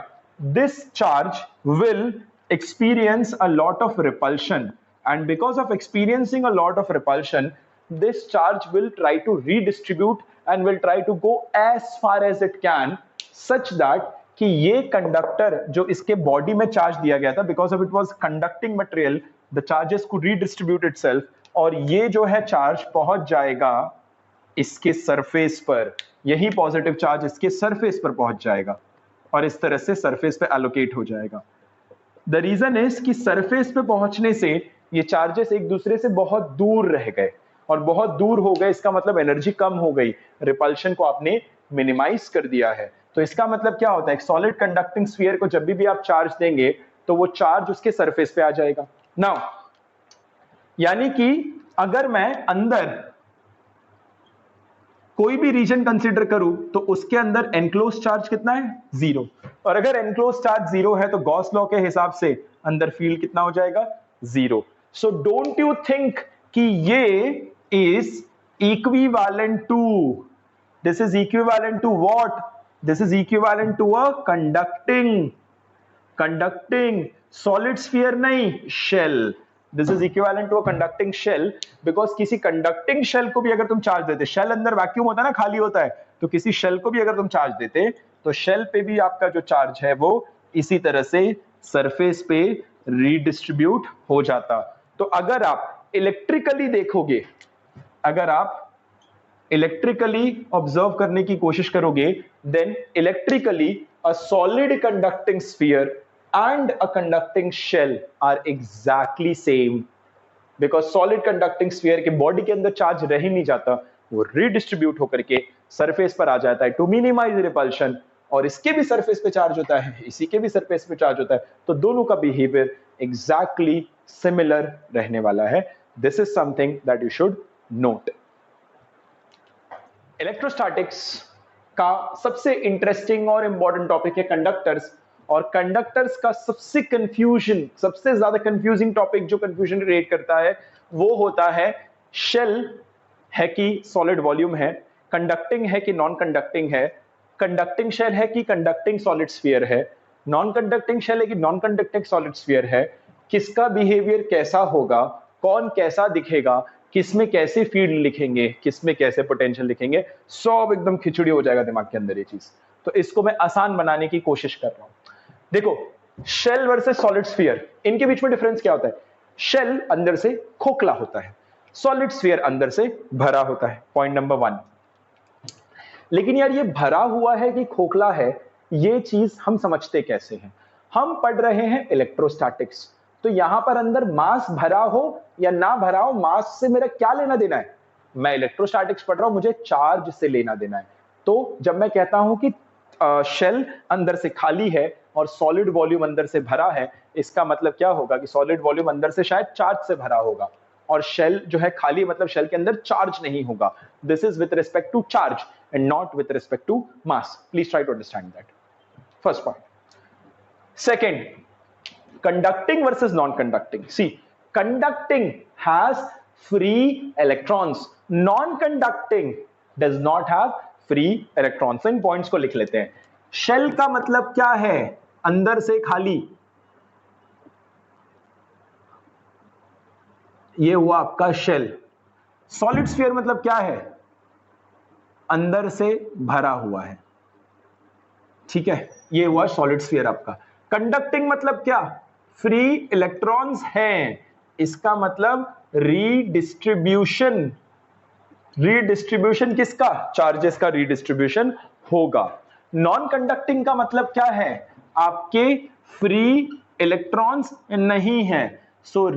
this charge will experience a lot of repulsion, and because of experiencing a lot of repulsion, this charge will try to redistribute and will try to go as far as it can, such that कि ये conductor जो इसके body में charge दिया गया था, because of it was conducting material, the charges could redistribute itself, और ये जो है चार्ज पहुंच जाएगा इसके सरफेस पर, यही पॉजिटिव चार्ज इसके सरफेस पर पहुंच जाएगा और इस तरह से सरफेस पे एलोकेट हो जाएगा। द रीजन इज कि सरफेस पे पहुंचने से ये चार्जेस एक दूसरे से बहुत दूर रह गए, और बहुत दूर हो गए इसका मतलब एनर्जी कम हो गई, रिपल्शन को आपने मिनिमाइज कर दिया है। तो इसका मतलब क्या होता है, एक सॉलिड कंडक्टिंग स्फीयर को जब भी आप चार्ज देंगे तो वो चार्ज उसके सरफेस पे आ जाएगा। नाउ यानी कि अगर मैं अंदर कोई भी रीजन कंसीडर करूं तो उसके अंदर एनक्लोज चार्ज कितना है, 0, और अगर एनक्लोज चार्ज 0 है तो गॉस लॉ के हिसाब से अंदर फील्ड कितना हो जाएगा, 0। सो डोंट यू थिंक कि ये is equivalent to, this is equivalent to what, this is equivalent to a conducting solid sphere, नहीं shell. This is equivalent to a conducting shell, because किसी कंडक्टिंग शेल को भी अगर तुम charge देते, shell अंदर वैक्यूम होता है ना, खाली होता है, तो किसी शेल को भी अगर तुम चार्ज देते तो शेल पे भी आपका जो चार्ज है वो इसी तरह से सरफेस पे रीडिस्ट्रीब्यूट हो जाता। तो अगर आप इलेक्ट्रिकली देखोगे, अगर आप इलेक्ट्रिकली ऑब्जर्व करने की कोशिश करोगे, then electrically a solid conducting sphere and a conducting shell are exactly same, because solid conducting sphere के बॉडी के अंदर चार्ज रह ही नहीं जाता, वो रीडिस्ट्रीब्यूट होकर के सरफेस पर आ जाता है टू मिनिमाइज रिपल्शन, और इसके भी सरफेस पे चार्ज होता है, इसी के भी सरफेस पे चार्ज होता है, तो दोनों का बिहेवियर एग्जैक्टली सिमिलर रहने वाला है। This is something that you should note. Electrostatics का सबसे इंटरेस्टिंग और इंपॉर्टेंट टॉपिक है कंडक्टर्स, और कंडक्टर्स का सबसे ज्यादा कंफ्यूजिंग टॉपिक जो कंफ्यूजन क्रिएट करता है वो होता है शेल है कि सॉलिड वॉल्यूम है, कंडक्टिंग है कि नॉन कंडक्टिंग है, कंडक्टिंग शेल है कि कंडक्टिंग सॉलिड स्फीयर है, नॉन कंडक्टिंग शेल है कि नॉन कंडक्टिंग सॉलिड स्फीयर है, किसका बिहेवियर कैसा होगा, कौन कैसा दिखेगा, किसमें कैसे फील्ड लिखेंगे, किसमें कैसे पोटेंशियल लिखेंगे, सब एकदम खिचड़ी हो जाएगा दिमाग के अंदर ये चीज। तो इसको मैं आसान बनाने की कोशिश कर रहा हूं। देखो, शेल वर्सेस सॉलिड स्फीयर, इनके बीच में डिफरेंस क्या होता है, शेल अंदर से खोखला होता है, सॉलिड स्फीयर अंदर से भरा होता है, पॉइंट नंबर 1। लेकिन यार ये भरा हुआ है कि खोखला है, ये चीज हम समझते कैसे हैं, हम पढ़ रहे हैं इलेक्ट्रोस्टैटिक्स, तो यहां पर अंदर मास भरा हो या ना भरा हो, मास से मेरा क्या लेना देना है, मैं इलेक्ट्रोस्टैटिक्स पढ़ रहा हूं, मुझे चार्ज से लेना देना है। तो जब मैं कहता हूं कि शेल अंदर से खाली है और सॉलिड वॉल्यूम अंदर से भरा है, इसका मतलब क्या होगा कि सॉलिड वॉल्यूम अंदर से शायद चार्ज से भरा होगा, और शेल जो है खाली मतलब शेल के अंदर चार्ज नहीं होगा। This is with respect to charge and not with respect to mass. Please try to understand that, first point. Second, conducting versus non-conducting. See, conducting has free electrons, non conducting does not have free electrons. इन points को लिख लेते हैं। Shell का मतलब क्या है? अंदर से खाली, ये हुआ आपका शेल। सॉलिड स्फीयर मतलब क्या है? अंदर से भरा हुआ है, ठीक है, ये हुआ सॉलिड स्फीयर आपका। कंडक्टिंग मतलब क्या? फ्री इलेक्ट्रॉन्स हैं, इसका मतलब रीडिस्ट्रीब्यूशन। रीडिस्ट्रीब्यूशन किसका? चार्जेस का रीडिस्ट्रीब्यूशन होगा। नॉन कंडक्टिंग का मतलब क्या है? आपके फ्री इलेक्ट्रॉन्स नहीं है, सो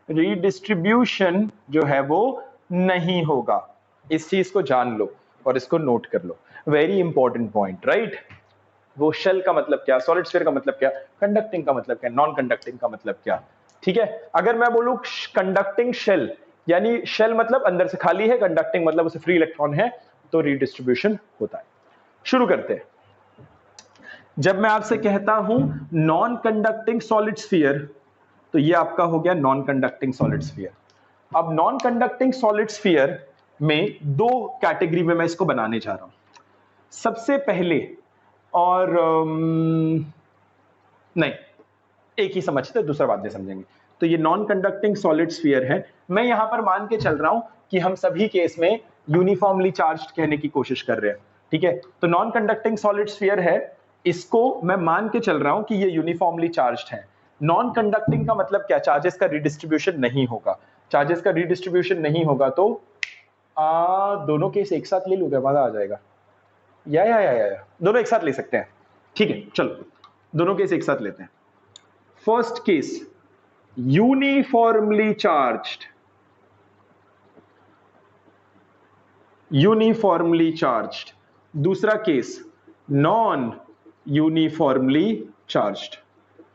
रीडिस्ट्रीब्यूशन जो है वो नहीं होगा। इस चीज को जान लो और इसको नोट कर लो, वेरी इंपॉर्टेंट पॉइंट, राइट। वो शेल का मतलब क्या, सॉलिड स्फीयर का मतलब क्या, कंडक्टिंग का मतलब क्या, नॉन कंडक्टिंग का मतलब क्या, ठीक है। अगर मैं बोलूं कंडक्टिंग शेल, यानी शेल मतलब अंदर से खाली है, कंडक्टिंग मतलब उसे फ्री इलेक्ट्रॉन है, तो रीडिस्ट्रीब्यूशन होता है। शुरू करते हैं। जब मैं आपसे कहता हूं नॉन कंडक्टिंग सॉलिड स्फीयर, तो ये आपका हो गया नॉन कंडक्टिंग सॉलिड स्फीयर। अब नॉन कंडक्टिंग सॉलिड स्फीयर में दो कैटेगरी में मैं इसको बनाने जा रहा हूं। सबसे पहले, और नहीं, एक ही समझते हैं, दूसरा बाद में समझेंगे। तो ये नॉन कंडक्टिंग सॉलिड स्फीयर है। मैं यहां पर मान के चल रहा हूं कि हम सभी केस में यूनिफॉर्मली चार्ज्ड कहने की कोशिश कर रहे हैं, ठीक है। तो नॉन कंडक्टिंग सॉलिड स्फीयर है, इसको मैं मान के चल रहा हूं कि ये यूनिफॉर्मली चार्ज्ड है। नॉन कंडक्टिंग का मतलब क्या? चार्जेस का रिडिस्ट्रीब्यूशन नहीं होगा। चार्जेस का रिडिस्ट्रीब्यूशन नहीं होगा तो दोनों केस एक साथ ले लूंगा, मजा आ जाएगा। या दोनों एक साथ ले सकते हैं, ठीक है, चलो दोनों केस एक साथ लेते हैं। First case uniformly charged, uniformly charged. दूसरा case non uniformly charged.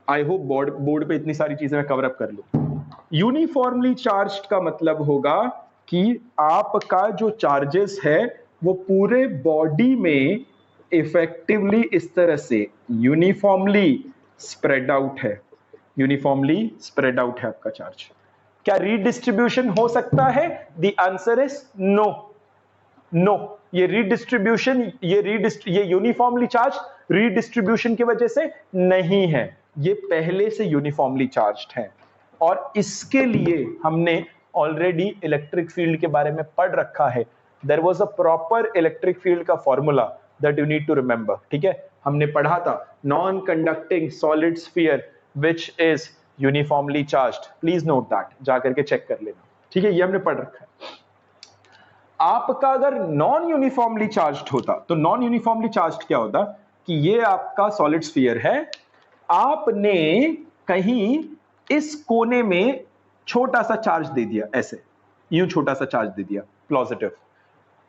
I hope board पे इतनी सारी चीजें मैं कवर अप कर लूं। यूनिफॉर्मली चार्ज्ड का मतलब होगा कि आपका जो चार्जेस है वो पूरे बॉडी में इफेक्टिवली इस तरह से यूनिफॉर्मली स्प्रेड आउट है। यूनिफॉर्मली स्प्रेड आउट है आपका चार्ज। क्या रीडिस्ट्रीब्यूशन हो सकता है? The answer is no. No, ये रीडिस्ट्रीब्यूशन, ये यूनिफॉर्मली चार्ज रीडिस्ट्रीब्यूशन की वजह से नहीं है, ये पहले से यूनिफॉर्मली चार्ज्ड है। और इसके लिए हमने ऑलरेडी इलेक्ट्रिक फील्ड के बारे में पढ़ रखा है। There was a proper electric field का formula that you need to remember, ठीक है। हमने पढ़ा था non conducting solid sphere which is uniformly charged. Please note that, जाकर के चेक कर लेना, ठीक है, ये हमने पढ़ रखा है। आपका अगर नॉन यूनिफॉर्मली चार्ज्ड होता, तो नॉन यूनिफॉर्मली चार्ज्ड क्या होता कि ये आपका सॉलिड स्फीयर है, आपने कहीं इस कोने में छोटा सा चार्ज दे दिया, ऐसे यूं छोटा सा चार्ज दे दिया पॉजिटिव।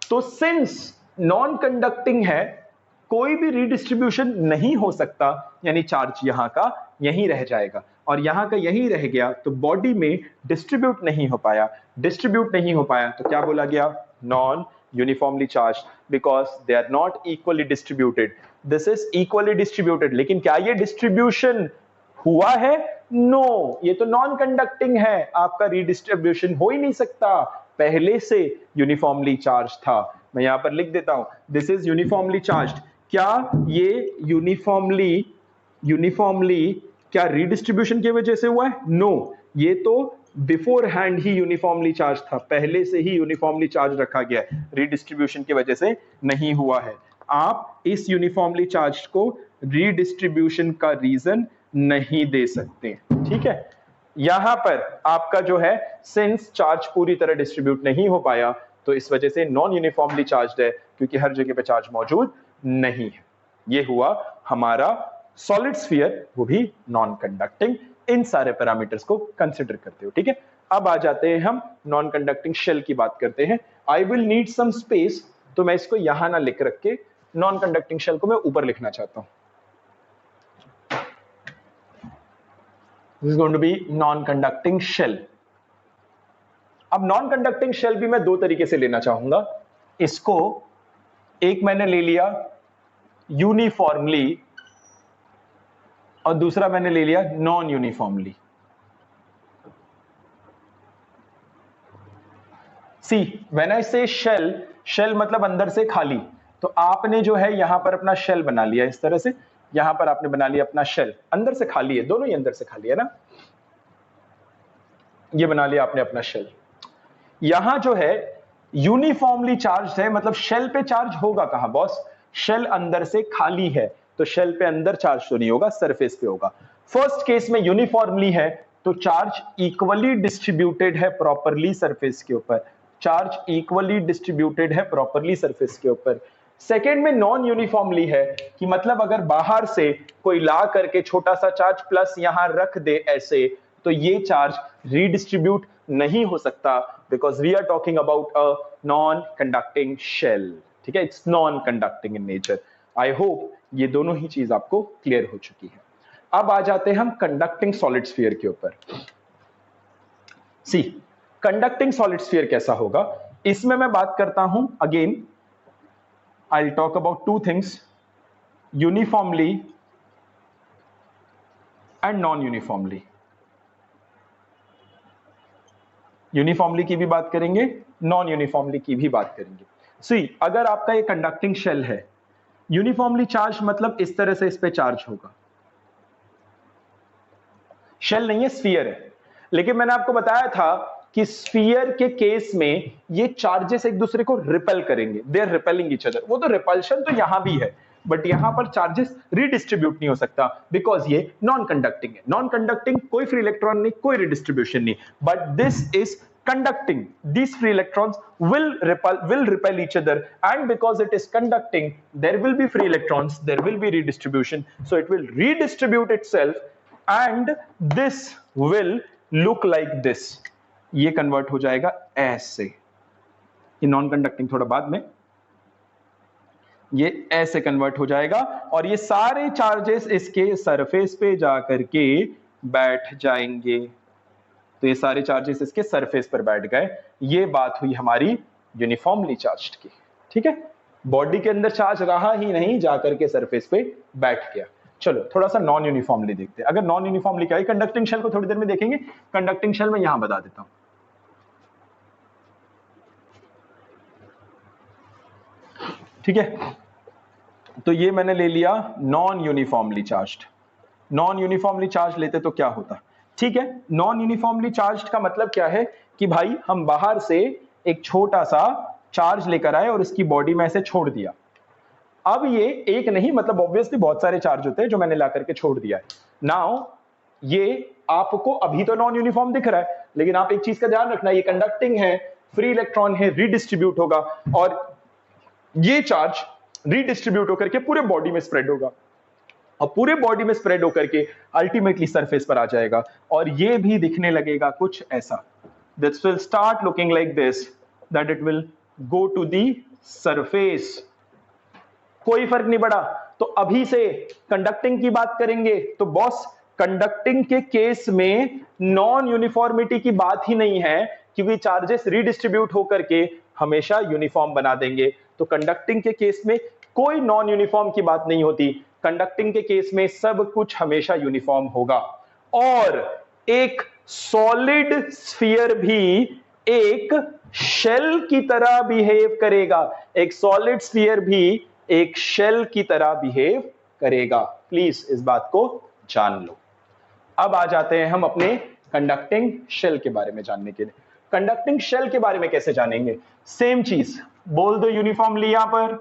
तो सिंस नॉन कंडक्टिंग है, कोई भी रीडिस्ट्रीब्यूशन नहीं हो सकता, यानी चार्ज यहां का यहीं रह जाएगा, और यहां का यहीं रह गया तो बॉडी में डिस्ट्रीब्यूट नहीं हो पाया। डिस्ट्रीब्यूट नहीं हो पाया तो क्या बोला गया? Non uniformly charge, because they are not equally distributed. This is equally distributed, लेकिन क्या ये डिस्ट्रीब्यूशन हुआ है? नो, ये तो नॉन कंडक्टिंग है, आपका रीडिस्ट्रीब्यूशन हो ही नहीं सकता, पहले से यूनिफॉर्मली चार्ज था। मैं यहां पर लिख देता हूं, दिस इज यूनिफॉर्मली चार्ज्ड। क्या ये यूनिफॉर्मली क्या रीडिस्ट्रीब्यूशन की वजह से हुआ है? नो, ये तो बिफोर हैंड ही यूनिफॉर्मली चार्ज था, पहले से ही यूनिफॉर्मली चार्ज रखा गया है, रीडिस्ट्रीब्यूशन की वजह से नहीं हुआ है। आप इस यूनिफॉर्मली चार्ज को रीडिस्ट्रीब्यूशन का रीजन नहीं दे सकते, ठीक है। यहां पर आपका जो है, सिंस चार्ज पूरी तरह डिस्ट्रीब्यूट नहीं हो पाया, तो इस वजह से नॉन यूनिफॉर्मली चार्ज्ड है, क्योंकि हर जगह पे चार्ज मौजूद नहीं है। ये हुआ हमारा सॉलिड स्फीयर, वो भी नॉन कंडक्टिंग, इन सारे पैरामीटर्स को कंसिडर करते हो, ठीक है। अब आ जाते हैं हम नॉन कंडक्टिंग शेल की बात करते हैं। I will need some space, तो मैं इसको यहां ना लिख रख के नॉन कंडक्टिंग शेल को मैं ऊपर लिखना चाहता हूं। This is going to be non-conducting shell. अब नॉन कंडक्टिंग शेल भी मैं दो तरीके से लेना चाहूंगा। इसको एक मैंने ले लिया यूनिफॉर्मली और दूसरा मैंने ले लिया non uniformly. See when I से शेल, शेल मतलब अंदर से खाली, तो आपने जो है यहां पर अपना शेल बना लिया इस तरह से, यहां पर आपने बना लिया अपना शेल, अंदर से खाली है, दोनों ही अंदर से खाली है ना, ये बना लिया आपने अपना शेल। यहां जो है यूनिफॉर्मली चार्ज है, मतलब शेल पे चार्ज होगा कहां बॉस, शेल अंदर से खाली है, तो शेल पे अंदर चार्ज तो नहीं होगा, सरफेस पे होगा। फर्स्ट केस में यूनिफॉर्मली है तो चार्ज इक्वली डिस्ट्रीब्यूटेड है प्रॉपरली सरफेस के ऊपर, चार्ज इक्वली डिस्ट्रीब्यूटेड है प्रॉपरली सरफेस के ऊपर। सेकेंड में नॉन यूनिफॉर्मली है कि मतलब अगर बाहर से कोई ला करके छोटा सा चार्ज प्लस यहां रख दे ऐसे, तो ये चार्ज रीडिस्ट्रीब्यूट नहीं हो सकता, because we are talking about a non conducting shell, ठीक है, it's non conducting in nature. I hope ये दोनों ही चीज आपको क्लियर हो चुकी है। अब आ जाते हैं हम कंडक्टिंग सॉलिड स्फीयर के ऊपर। सी कंडक्टिंग सॉलिड स्फीयर कैसा होगा, इसमें मैं बात करता हूं again, I'll talk about two things, uniformly and non-uniformly। Uniformly की भी बात करेंगे, नॉन यूनिफॉर्मली की भी बात करेंगे। सी अगर आपका ये कंडक्टिंग शेल है, यूनिफॉर्मली चार्ज मतलब इस तरह से इस पे चार्ज होगा, शेल नहीं है स्फीयर है, लेकिन मैंने आपको बताया था कि स्फीयर के केस में ये चार्जेस एक दूसरे को रिपेल करेंगे, they are repelling each other, वो तो रिपल्शन तो यहां भी है, बट यहां पर चार्जेस रीडिस्ट्रीब्यूट नहीं हो सकता, बिकॉज ये नॉन कंडक्टिंग है। नॉन कंडक्टिंग, कोई फ्री इलेक्ट्रॉन नहीं, कोई रीडिस्ट्रीब्यूशन नहीं, but this is conducting, these free electrons will repel each other, and because it is conducting there will be free electrons, there will be redistribution, so it will redistribute itself and this will look like this, ये convert हो जाएगा ऐसे, ये non conducting थोड़ा बाद में, ये ऐसे कन्वर्ट हो जाएगा और ये सारे चार्जेस इसके सरफेस पे जाकर के बैठ जाएंगे, तो ये सारे चार्जेस इसके सरफेस पर बैठ गए। ये बात हुई हमारी यूनिफॉर्मली चार्ज्ड की, ठीक है, बॉडी के अंदर चार्ज रहा ही नहीं, जाकर के सरफेस पे बैठ गया। चलो थोड़ा सा नॉन यूनिफॉर्मली देखते हैं। अगर नॉन यूनिफॉर्मली क्या है, कंडक्टिंग शेल को थोड़ी देर में देखेंगे, कंडक्टिंग शेल में यहां बता देता हूं। ठीक है, तो ये मैंने ले लिया non uniformly charged. Non uniformly charge लेते तो क्या होता, ठीक है, नॉन यूनिफॉर्मली चार्ज्ड का मतलब क्या है कि भाई हम बाहर से एक छोटा सा चार्ज लेकर आए और इसकी बॉडी में ऐसे छोड़ दिया। अब ये एक नहीं, मतलब ऑब्वियसली बहुत सारे चार्ज होते हैं जो मैंने ला करके छोड़ दिया है। नाउ ये आपको अभी तो नॉन यूनिफॉर्म दिख रहा है, लेकिन आप एक चीज का ध्यान रखना, ये कंडक्टिंग है, फ्री इलेक्ट्रॉन है, रीडिस्ट्रीब्यूट होगा और ये चार्ज रीडिस्ट्रीब्यूट होकर के पूरे बॉडी में स्प्रेड होगा और पूरे बॉडी में स्प्रेड होकर के अल्टीमेटली सरफेस पर आ जाएगा और ये भी दिखने लगेगा कुछ ऐसा, this will start looking like this, that it will go to the surface. कोई फर्क नहीं पड़ा। तो अभी से कंडक्टिंग की बात करेंगे तो बॉस कंडक्टिंग के केस में नॉन यूनिफॉर्मिटी की बात ही नहीं है, क्योंकि चार्जेस रीडिस्ट्रीब्यूट होकर के हमेशा यूनिफॉर्म बना देंगे। तो कंडक्टिंग के केस में कोई नॉन यूनिफॉर्म की बात नहीं होती, कंडक्टिंग के केस में सब कुछ हमेशा यूनिफॉर्म होगा। और एक सॉलिड स्फीयर भी एक शेल की तरह बिहेव करेगा, एक सॉलिड स्फीयर भी एक शेल की तरह बिहेव करेगा, प्लीज इस बात को जान लो। अब आ जाते हैं हम अपने कंडक्टिंग शेल के बारे में जानने के लिए। कंडक्टिंग शेल के बारे में कैसे जानेंगे, सेम चीज बोल दो यूनिफॉर्मली यहां पर,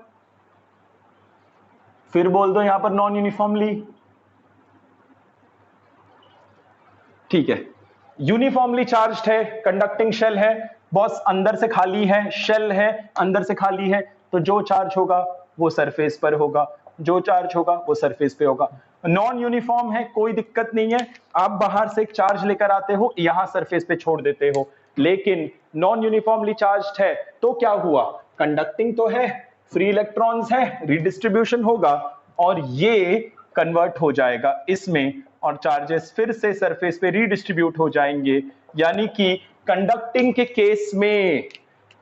फिर बोल दो यहां पर नॉन यूनिफॉर्मली। ठीक है, यूनिफॉर्मली चार्ज्ड है, कंडक्टिंग शेल है, बॉस अंदर से खाली है, शेल है अंदर से खाली है, तो जो चार्ज होगा वो सरफेस पर होगा, जो चार्ज होगा वो सरफेस पे होगा। नॉन यूनिफॉर्म है, कोई दिक्कत नहीं है, आप बाहर से एक चार्ज लेकर आते हो, यहां सरफेस पे छोड़ देते हो। लेकिन नॉन यूनिफॉर्मली चार्ज्ड है तो क्या हुआ, कंडक्टिंग तो है, फ्री इलेक्ट्रॉन्स है, रीडिस्ट्रीब्यूशन होगा और ये कन्वर्ट हो जाएगा इसमें और चार्जेस फिर से सरफेस पे रीडिस्ट्रीब्यूट हो जाएंगे। यानी कि कंडक्टिंग के केस में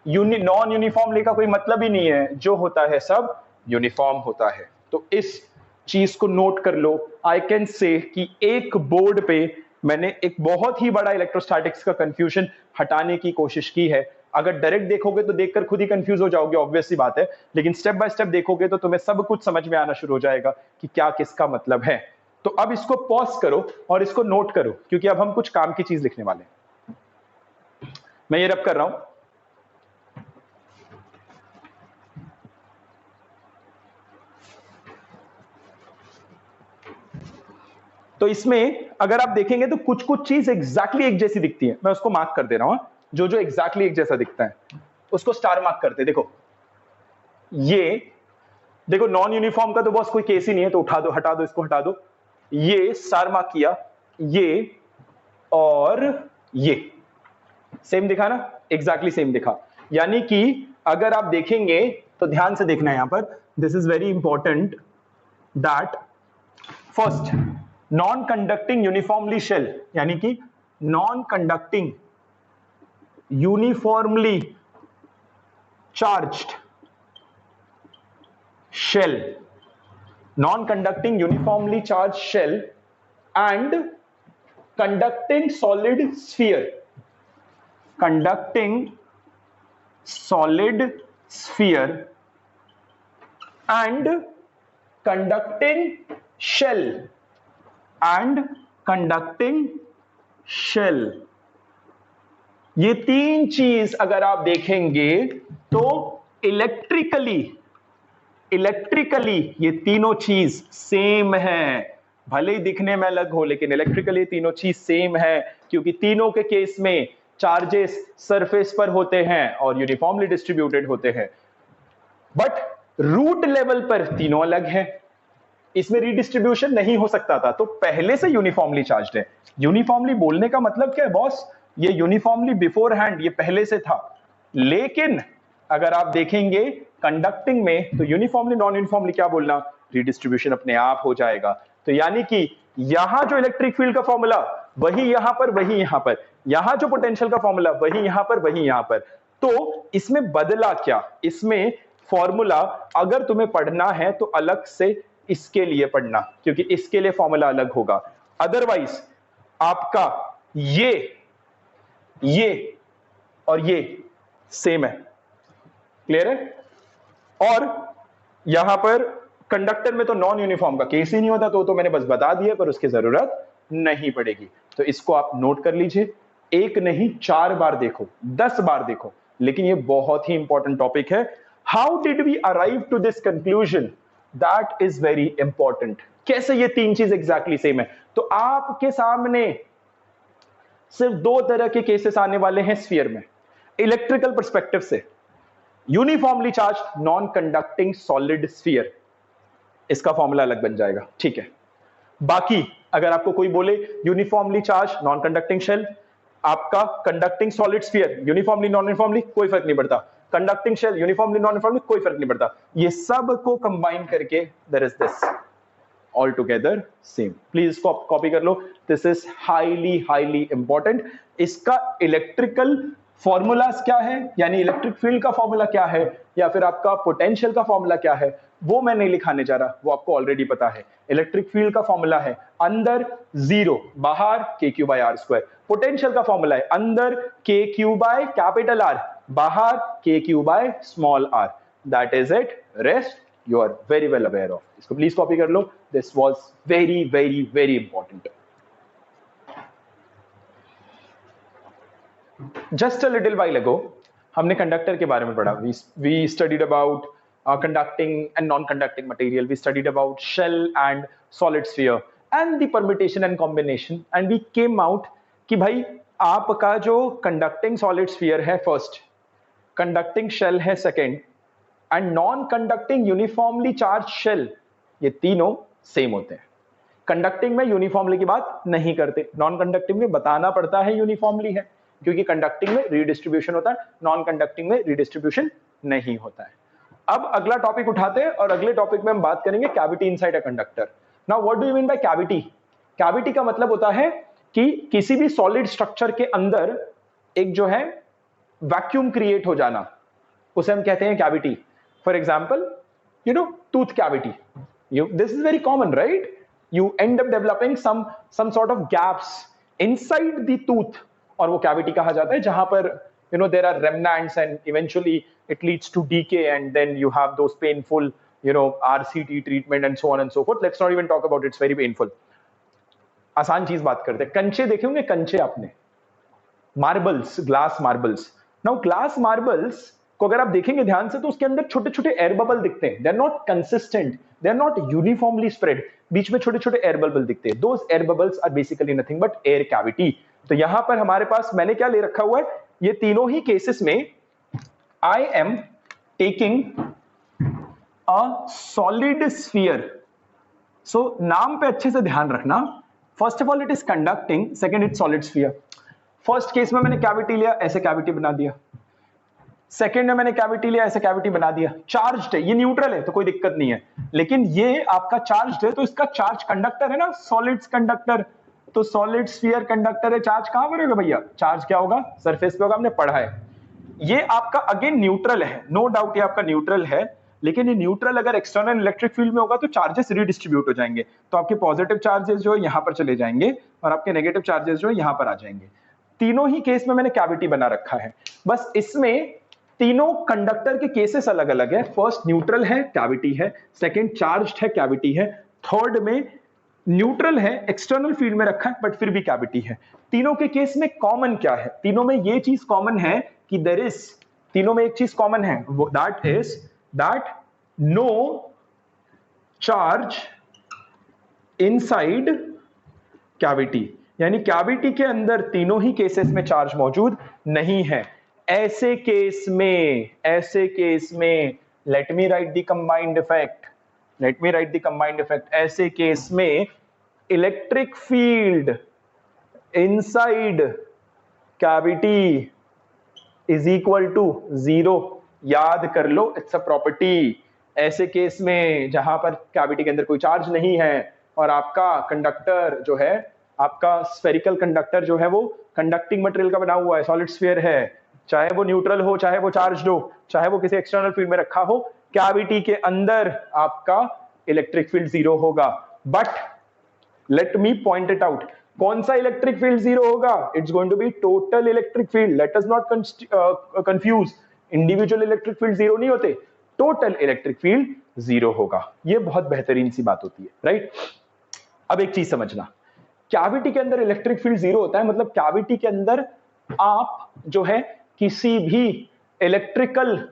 नॉन यूनिफॉर्मली का कोई मतलब ही नहीं है, जो होता है सब यूनिफॉर्म होता है। तो इस चीज को नोट कर लो। आई कैन से कि एक बोर्ड पे मैंने एक बहुत ही बड़ा इलेक्ट्रोस्टैटिक्स का कंफ्यूजन हटाने की कोशिश की है। अगर डायरेक्ट देखोगे तो देखकर खुद ही कंफ्यूज हो जाओगे, ऑब्वियस सी बात है, लेकिन स्टेप बाय स्टेप देखोगे तो तुम्हें सब कुछ समझ में आना शुरू हो जाएगा कि क्या किसका मतलब है। तो अब इसको पॉज करो और इसको नोट करो, क्योंकि अब हम कुछ काम की चीज लिखने वाले हैं। मैं ये रब कर रहा हूं। तो इसमें अगर आप देखेंगे तो कुछ कुछ चीज एग्जैक्टली एक जैसी दिखती है, मैं उसको मार्क कर दे रहा हूं। जो जो एग्जैक्टली एक जैसा दिखता है उसको स्टार मार्क करते। देखो ये देखो, नॉन यूनिफॉर्म का तो बॉस कोई केस ही नहीं है, तो उठा दो, हटा दो, इसको हटा दो। ये स्टार मार्क किया, ये और ये सेम दिखा ना, एग्जैक्टली सेम दिखा। यानी कि अगर आप देखेंगे तो ध्यान से देखना है यहां पर, this is very important that first non conducting uniformly shell, यानी कि non conducting uniformly charged shell, non-conducting uniformly charged shell and conducting solid sphere, conducting solid sphere and conducting shell and conducting shell। ये तीन चीज अगर आप देखेंगे तो electrically ये तीनों चीज सेम है, भले ही दिखने में अलग हो, लेकिन इलेक्ट्रिकली तीनों चीज सेम है, क्योंकि तीनों के केस में चार्जेस सरफेस पर होते हैं और यूनिफॉर्मली डिस्ट्रीब्यूटेड होते हैं, बट रूट लेवल पर तीनों अलग है। इसमें रीडिस्ट्रीब्यूशन नहीं हो सकता था, तो पहले से यूनिफॉर्मली चार्ज्ड है। यूनिफॉर्मली बोलने का मतलब क्या है बॉस, ये यूनिफॉर्मली बिफोर हैंड, ये पहले से था। लेकिन अगर आप देखेंगे कंडक्टिंग में तो यूनिफॉर्मली नॉन यूनिफॉर्मली क्या बोलना, रीडिस्ट्रीब्यूशन अपने आप हो जाएगा। तो यानी कि यहां जो इलेक्ट्रिक फील्ड का फॉर्मूला वही यहां पर, वही यहां पर, यहां जो पोटेंशियल का फॉर्मूला वही यहां पर, वही यहां पर। तो इसमें बदला क्या, इसमें फॉर्मूला अगर तुम्हें पढ़ना है तो अलग से इसके लिए पढ़ना, क्योंकि इसके लिए फॉर्मूला अलग होगा। अदरवाइज आपका ये और ये सेम है, क्लियर है। और यहां पर कंडक्टर में तो नॉन यूनिफॉर्म का केस ही नहीं होता, तो मैंने बस बता दिया, पर उसकी जरूरत नहीं पड़ेगी। तो इसको आप नोट कर लीजिए, एक नहीं 4 बार देखो, 10 बार देखो, लेकिन ये बहुत ही इंपॉर्टेंट टॉपिक है। How did we arrive to this conclusion, that is very important. कैसे ये तीन चीज एग्जैक्टली सेम है। तो आपके सामने सिर्फ 2 तरह के केसेस आने वाले हैं स्फीयर में, इलेक्ट्रिकल पर्सपेक्टिव से, uniformly charged non conducting solid sphere, इसका फॉर्मूला अलग बन जाएगा, ठीक है। बाकी अगर आपको कोई बोले uniformly charge non conducting shell, आपका conducting solid sphere, uniformly non uniformly कोई फर्क नहीं पड़ता, conducting shell uniformly non uniformly कोई फर्क नहीं पड़ता, ये सब को कंबाइन करके there is this all together same. Please इसको कॉपी कर लो, दिस इज हाईली इंपॉर्टेंट। इसका इलेक्ट्रिकल फॉर्मूलाज क्या है, यानी इलेक्ट्रिक फील्ड का फॉर्मूला क्या है, या फिर आपका पोटेंशियल का फॉर्मूला क्या है, वो मैं नहीं लिखाने जा रहा, वो आपको ऑलरेडी पता है। इलेक्ट्रिक फील्ड का फॉर्मूला है अंदर 0, बाहर KQ/R²। पोटेंशियल का फॉर्मूला है अंदर KQ/R, बाहर KQ/r। That is it, rest you are very well aware of. इसको प्लीज कॉपी कर लो, this was very important. Just a little while ago, हमने कंडक्टर के बारे में पढ़ा। We studied about conducting and non-conducting material. We studied about shell and solid sphere and the permutation and combination. And we came out कि भाई आपका जो conducting solid sphere है first, conducting shell है second, and non-conducting uniformly charged shell, ये तीनों same होते हैं। कंडक्टिंग में यूनिफॉर्मली की बात नहीं करते, नॉन कंडक्टिंग में बताना पड़ता है यूनिफॉर्मली है, क्योंकि कंडक्टिंग में रीडिस्ट्रीब्यूशन होता है, नॉन कंडक्टिंग में रीडिस्ट्रीब्यूशन नहीं होता है। अब अगला टॉपिक उठाते हैं और अगले टॉपिक में हम बात करेंगे cavity inside a conductor. Now what do you mean by cavity? Cavity का मतलब होता है कि किसी भी सॉलिड स्ट्रक्चर के अंदर एक जो है वैक्यूम क्रिएट हो जाना, उसे हम कहते हैं cavity. For example tooth cavity, this is very common, right? You end up developing some sort of gaps inside the tooth, और वो कैविटी कहा जाता है, जहां पर there are remnants and eventually it leads to decay and then you have those painful RCT treatment and so on and so forth. Let's not even talk about it. It's very painful. आसान चीज बात करते हैं. कंचे देखे होंगे, कंचे आपने, marbles, glass marbles. Now glass marbles को अगर आप देखेंगे ध्यान से तो उसके अंदर छोटे छोटे एयर बबल दिखते हैं. They are not consistent, they are not uniformly spread. बीच में छोटे छोटे एयर बबल दिखते हैं. Those air bubbles are basically nothing but air cavity. तो यहां पर हमारे पास मैंने क्या ले रखा हुआ है, ये तीनों ही केसेस में I am taking a solid sphere. So नाम पे अच्छे से ध्यान रखना. First of all it is conducting, second it solid sphere. First case में मैंने कैविटी लिया, ऐसे कैविटी बना दिया. सेकेंड में मैंने कैविटी लिया, ऐसे कैविटी बना दिया. चार्ज्ड है, ये न्यूट्रल है तो कोई दिक्कत नहीं है, लेकिन ये आपका चार्ज्ड है तो इसका चार्ज कंडक्टर है ना, सॉलिड्स कंडक्टर. तो सॉलिड स्फीयर कंडक्टर है, चार्ज कहां पर होगा भैया? चार्ज क्या होगा? सरफेस पे होगा, हमने पढ़ा है. ये आपका अगेन न्यूट्रल है, नो डाउट ये आपका न्यूट्रल है, लेकिन ये न्यूट्रल अगर एक्सटर्नल इलेक्ट्रिक फील्ड में होगा तो चार्जेस रिडिस्ट्रीब्यूट हो जाएंगे. तो आपके पॉजिटिव चार्जेस जो है यहां पर चले जाएंगे और आपके नेगेटिव चार्जेस जो है यहां पर आ जाएंगे. तीनों ही केस में मैंने कैविटी बना रखा है. बस इसमें तीनों कंडक्टर के केसेस अलग अलग है. फर्स्ट न्यूट्रल है, कैविटी है. सेकंड चार्ज्ड है, कैविटी है. थर्ड में न्यूट्रल है, एक्सटर्नल फील्ड में रखा है बट फिर भी कैविटी है. तीनों के केस में कॉमन क्या है? तीनों में ये चीज कॉमन है कि देयर इज, तीनों में एक चीज कॉमन है, that is that no charge inside cavity. यानी कैविटी के अंदर तीनों ही केसेस में चार्ज मौजूद नहीं है. ऐसे केस में let me write the combined effect. ऐसे केस में electric field inside cavity is equal to 0. याद कर लो, इट्स अ प्रॉपर्टी. ऐसे केस में जहां पर कैविटी के अंदर कोई चार्ज नहीं है और आपका कंडक्टर जो है, आपका स्फेरिकल कंडक्टर जो है वो कंडक्टिंग मटेरियल का बना हुआ है, सॉलिड स्फीयर है, चाहे वो न्यूट्रल हो, चाहे वो चार्ज्ड हो, चाहे वो किसी एक्सटर्नल फील्ड में रखा हो, कैविटी के अंदर आपका इलेक्ट्रिक फील्ड 0 होगा. But let me point it out. कौन सा इलेक्ट्रिक फील्ड 0 होगा? It's going to be total electric field. Let us not confuse. Individual electric field 0 नहीं होते, टोटल इलेक्ट्रिक फील्ड 0 होगा. ये बहुत बेहतरीन सी बात होती है, राइट? अब एक चीज समझना, कैविटी के अंदर इलेक्ट्रिक फील्ड 0 होता है, मतलब कैविटी के अंदर आप जो है किसी भी इलेक्ट्रिकल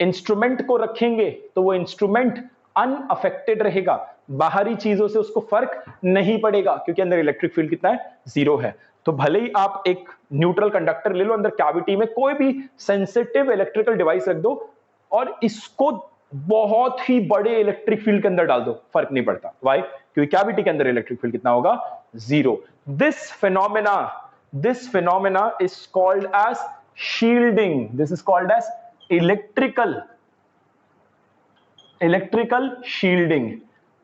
इंस्ट्रूमेंट को रखेंगे तो वो इंस्ट्रूमेंट अनअफेक्टेड रहेगा, बाहरी चीजों से उसको फर्क नहीं पड़ेगा, क्योंकि अंदर इलेक्ट्रिक फील्ड कितना है? 0 है. तो भले ही आप एक न्यूट्रल कंडक्टर ले लो, अंदर कैविटी में कोई भी सेंसिटिव इलेक्ट्रिकल डिवाइस रख दो और इसको बहुत ही बड़े इलेक्ट्रिक फील्ड के अंदर डाल दो, फर्क नहीं पड़ता. व्हाई? क्योंकि कैविटी के अंदर इलेक्ट्रिक फील्ड कितना होगा? 0. This phenomena is called as shielding. This is called as electrical shielding.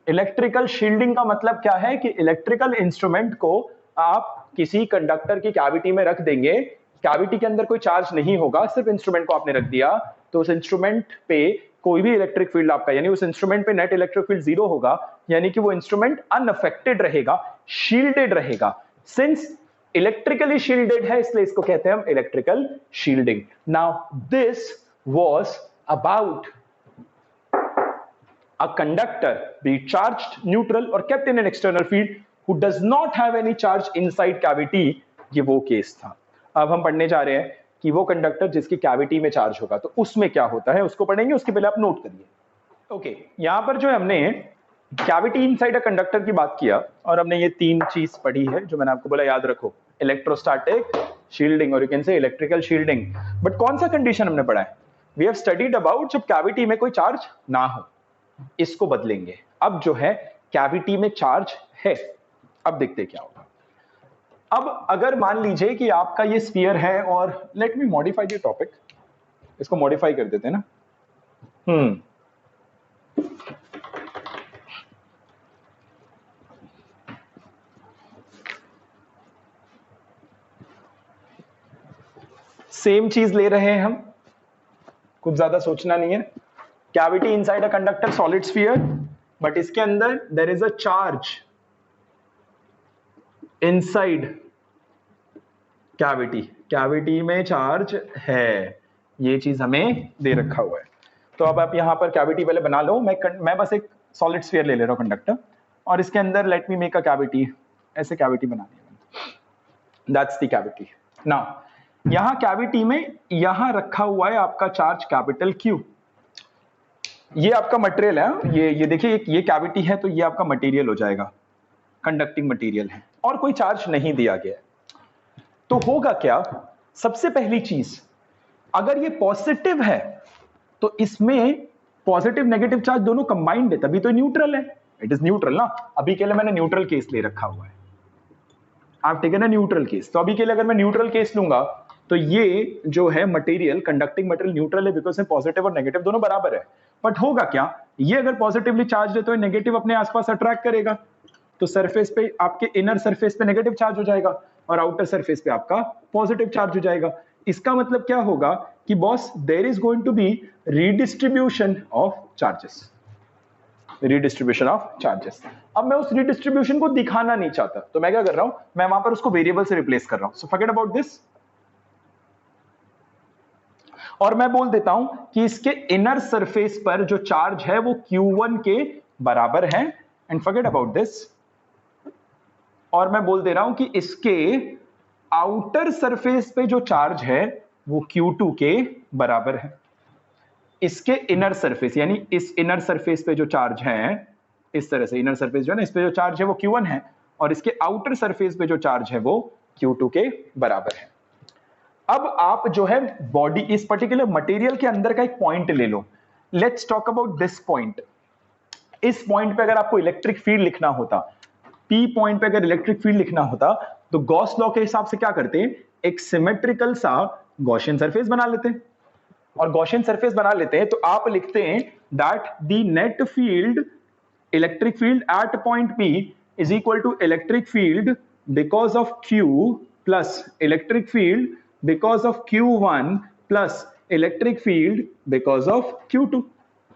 Electrical shielding का मतलब क्या है कि इलेक्ट्रिकल इंस्ट्रूमेंट को आप किसी कंडक्टर की कैविटी में रख देंगे, कैविटी के अंदर कोई चार्ज नहीं होगा, सिर्फ इंस्ट्रूमेंट को आपने रख दिया, तो उस इंस्ट्रूमेंट पे कोई भी इलेक्ट्रिक फील्ड आपका, यानी उस इंस्ट्रूमेंट पे नेट इलेक्ट्रिक फील्ड 0 होगा, यानी कि वो इंस्ट्रूमेंट अनअफेक्टेड रहेगा, शील्डेड रहेगा. सिंस इलेक्ट्रिकली शील्डेड है इसलिए इसको कहते हैं हम electrical shielding. Now this was about a conductor, be it charged, neutral or kept in an external field, who does not have any charge inside cavity. ये वो केस था. अब हम पढ़ने जा रहे हैं कि वो कंडक्टर जिसकी कैविटी में चार्ज होगा तो उसमें क्या होता है, उसको पढ़ेंगे. उसके पहले आप नोट करिए. ओके, यहां पर जो है हमने कैविटी इनसाइड अ कंडक्टर की बात किया और हमने ये 3 चीज पढ़ी है जो मैंने आपको बोला याद रखो. इलेक्ट्रोस्टैटिक शील्डिंग और you can say electrical shielding. But कौन सा कंडीशन हमने पढ़ा है? वी हैव स्टडीड अबाउट जब कैविटी में कोई चार्ज ना हो. इसको बदलेंगे. अब जो है कैविटी में चार्ज है. अब देखते क्या होगा. अब अगर मान लीजिए कि आपका ये स्फीयर है और let me modify the topic, इसको मॉडिफाई कर देते हैं ना. सेम चीज ले रहे हैं हम, कुछ ज्यादा सोचना नहीं है. Cavity inside a conductor, solid sphere, but इसके अंदर there is a charge inside cavity. कैविटी में चार्ज है, ये चीज हमें दे रखा हुआ है। तो अब आप यहाँ पर कैविटी पहले बना लो। मैं बस एक सॉलिड स्फीयर ले रहा हूँ कंडक्टर, और इसके अंदर late me make a cavity, ऐसे कैविटी बनानी है। That's the cavity. नाउ यहाँ कैविटी में यहाँ रखा हुआ है आपका चार्ज कैपिटल Q। ये आपका मटेरियल है, ये देखिए ये कैविटी है, तो ये आपका मटेरियल हो जाएगा, कंडक्टिंग मटेरियल है, और कोई चार्ज नहीं दिया गया है। तो होगा क्या, सबसे पहली चीज, अगर ये पॉजिटिव है तो इसमें पॉजिटिव नेगेटिव चार्ज दोनों कंबाइंड है, तभी तो न्यूट्रल है। इट इज न्यूट्रल ना। अभी के लिए मैंने न्यूट्रल केस ले रखा हुआ है, आप टेकन अ न्यूट्रल केस। तो अभी के लिए अगर मैं न्यूट्रल केस लूंगा तो ये जो है मटेरियल, कंडक्टिंग मटेरियल न्यूट्रल है, बिकॉज पॉजिटिव और नेगेटिव दोनों बराबर है। बट होगा क्या, ये अगर पॉजिटिवली चार्ज है तो नेगेटिव अपने आसपास अट्रैक्ट करेगा, तो सरफेस पे आपके इनर सरफेस पे नेगेटिव चार्ज हो जाएगा और आउटर सरफेस पे आपका पॉजिटिव चार्ज हो जाएगा। इसका मतलब क्या होगा कि boss, there is going to be redistribution of charges, redistribution of charges. अब मैं उस रीडिस्ट्रीब्यूशन को दिखाना नहीं चाहता, तो मैं क्या कर रहा हूं, मैं वहां पर उसको वेरिएबल से रिप्लेस कर रहा हूं। सो फॉरगेट अबाउट दिस, और मैं बोल देता हूं कि इसके इनर सरफेस पर जो चार्ज है वो Q1 के बराबर है, एंड फॉरगेट अबाउट दिस। और मैं बोल दे रहा हूं कि इसके आउटर सरफेस पे जो चार्ज है वो Q2 के बराबर है। इसके इनर सरफेस, यानी इस इनर सरफेस पे जो चार्ज है, इस तरह से इनर सरफेस जो है ना, इस पे जो चार्ज है वो Q1 है, और इसके आउटर सरफेस पे जो चार्ज है वो Q2 के बराबर है। अब आप जो है बॉडी, इस पर्टिकुलर मटेरियल के अंदर का एक पॉइंट ले लो। Let's talk about this point. इस पॉइंट पे अगर आपको इलेक्ट्रिक फील्ड लिखना होता, P पॉइंट पे अगर इलेक्ट्रिक फील्ड लिखना होता, तो गॉस लॉ के हिसाब से क्या करते हैं, एक सिमेट्रिकल सा गॉसियन सरफेस बना लेते हैं। और गॉसियन सरफेस बना लेते हैं तो आप लिखते हैं that the net field, electric field at point P is equal to electric field because of Q plus electric field because of Q1 plus electric field because of Q2।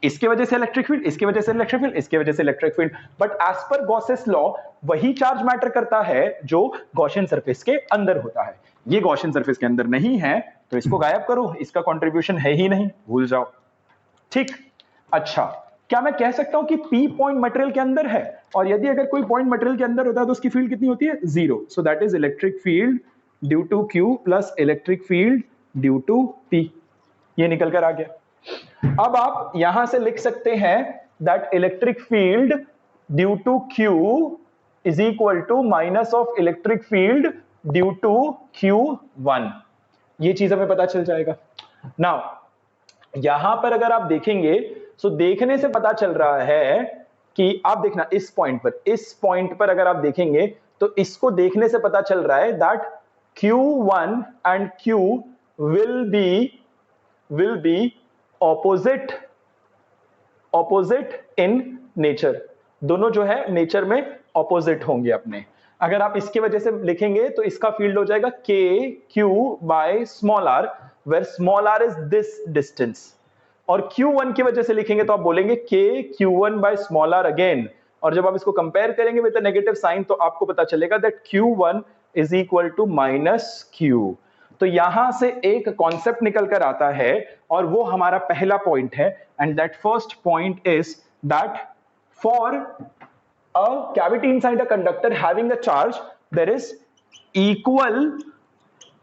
इसके वजह से इलेक्ट्रिक फील्ड, इसके वजह से electric field, इसके वजह से electric field. But as पर गॉसेस लॉ वही चार्ज मैटर करता है जो गॉसियन सरफेस के अंदर होता है। ये गॉसियन सरफेस के अंदर नहीं है तो इसको गायब करो, इसका कंट्रीब्यूशन है ही नहीं, भूल जाओ। ठीक, अच्छा, क्या मैं कह सकता हूं कि P पॉइंट मटेरियल के अंदर है, और यदि अगर कोई पॉइंट मटेरियल के अंदर होता है तो उसकी फील्ड कितनी होती है, 0। So that is electric field due to Q plus electric field due to P। ये निकल कर आ गया। अब आप यहां से लिख सकते हैं that electric field due to Q is equal to minus of electric field due to Q1। ये चीज हमें पता चल जाएगा। नाउ यहां पर अगर आप देखेंगे, सो देखने से पता चल रहा है कि, आप देखना इस पॉइंट पर अगर आप देखेंगे तो इसको देखने से पता चल रहा है that Q1 and Q will be opposite in nature। दोनों जो है नेचर में ऑपोजिट होंगे अपने। अगर आप इसकी वजह से लिखेंगे तो इसका फील्ड हो जाएगा KQ by small r, where small r is this distance। और Q1 की वजह से लिखेंगे तो आप बोलेंगे KQ1 by small r again। और जब आप इसको कंपेयर करेंगे विद नेगेटिव साइन तो आपको पता चलेगा that Q1 is equal to minus Q। तो यहां से एक कॉन्सेप्ट निकल कर आता है, और वो हमारा पहला पॉइंट है, and that first point is that for a cavity inside a conductor having a charge there is equal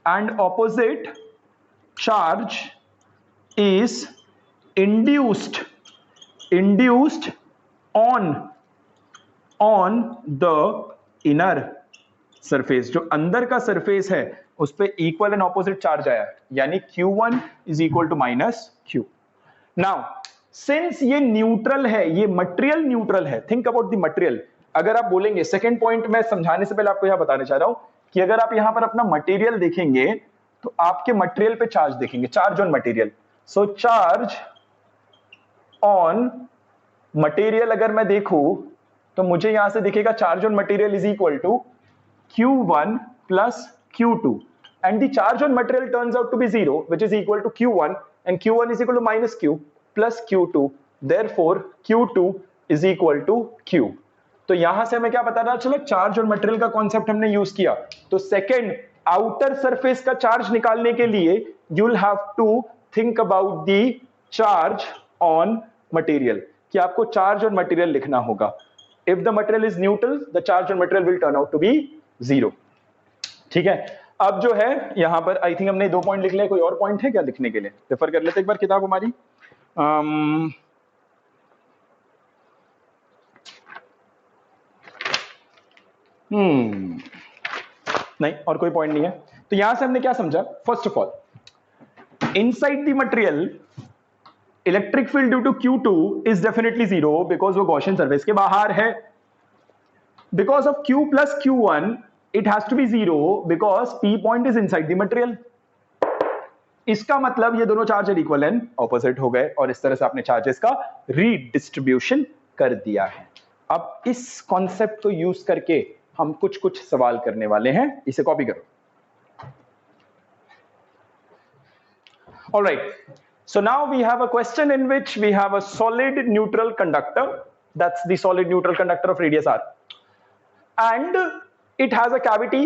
and opposite charge is induced on the inner surface। जो अंदर का सरफेस है उस पे इक्वल एंड ऑपोजिट चार्ज आया, यानी Q1 is equal to minus Q। Now since ये neutral है, ये मटेरियल न्यूट्रल है, थिंक अबाउट द मटेरियल। अगर आप बोलेंगे, सेकेंड पॉइंट में समझाने से पहले आपको यह बताना चाह रहा हूं कि अगर आप यहां पर अपना मटेरियल देखेंगे तो आपके मटेरियल पे चार्ज देखेंगे, charge on material. So charge on material अगर मैं देखूं तो मुझे यहां से दिखेगा charge on material is equal to Q1 plus Q2, and the charge on material turns out to be 0, which is equal to Q1, and Q1 is equal to minus Q plus Q2, therefore Q2 is equal to Q। तो यहां से हमें क्या पता चला, charge और material का concept हमने यूज किया। तो सेकंड आउटर सरफेस का चार्ज निकालने के लिए you will have to think about the charge on material, कि आपको चार्ज ऑन मटेरियल लिखना होगा. If the material is neutral, the charge on material will turn out to be 0. ठीक है. अब जो है यहां पर आई थिंक हमने 2 पॉइंट लिख लिया. कोई और पॉइंट है क्या लिखने के लिए? रेफर कर लेते एक बार किताब हमारी. नहीं, और कोई पॉइंट नहीं है. तो यहां से हमने क्या समझा? First of all, inside the material electric field due to Q2 is definitely 0 because वो गॉसियन सरफेस के बाहर है. Because of Q plus Q1 it has to be 0 because P point is inside the material. इसका मतलब ये दोनों charge equal and opposite हो गए और इस तरह से आपने चार्जेस का रीडिस्ट्रीब्यूशन कर दिया है. अब इस कॉन्सेप्ट को यूज करके हम कुछ कुछ सवाल करने वाले हैं. इसे कॉपी करो. Alright, so now we have a question in which we have a solid neutral conductor, that's the solid neutral conductor of radius r, and it has a cavity,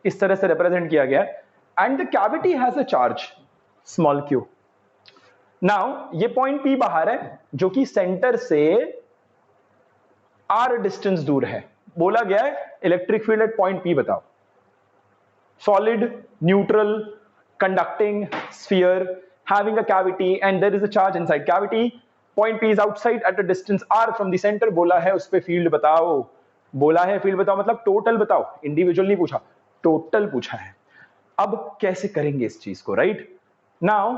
इस तरह से represent किया गया है, and the cavity has a charge small q. now ये point P बाहर है जो कि सेंटर से r डिस्टेंस दूर है. बोला गया है electric field at point P बताओ. solid neutral conducting sphere having a cavity and there is a charge inside cavity, point P is outside at a distance r from the center. बोला है उस पे फील्ड बताओ. बोला है field बताओ मतलब टोटल बताओ, इंडिविजुअल नहीं पूछा, टोटल पूछा है. अब कैसे करेंगे इस चीज को? Right now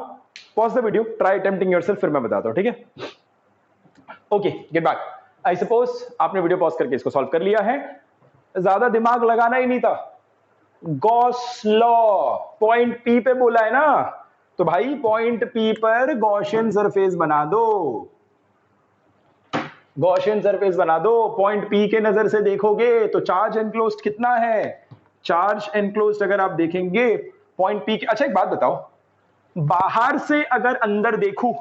pause the video, try attempting yourself, फिर मैं बताता हूं. ठीक है. Okay, get back. I suppose आपने वीडियो पॉज करके इसको सॉल्व कर लिया है. ज्यादा दिमाग लगाना ही नहीं था. गॉस लॉ पॉइंट P पे बोला है ना, तो भाई पॉइंट P पर गॉसियन सरफेस बना दो. गॉसियन सरफेस बना दो. पॉइंट P के नजर से देखोगे तो चार्ज एनक्लोज्ड कितना है? चार्ज एनक्लोज्ड अगर आप देखेंगे पॉइंट P के. अच्छा एक बात बताओ, बाहर से अगर अंदर देखूं,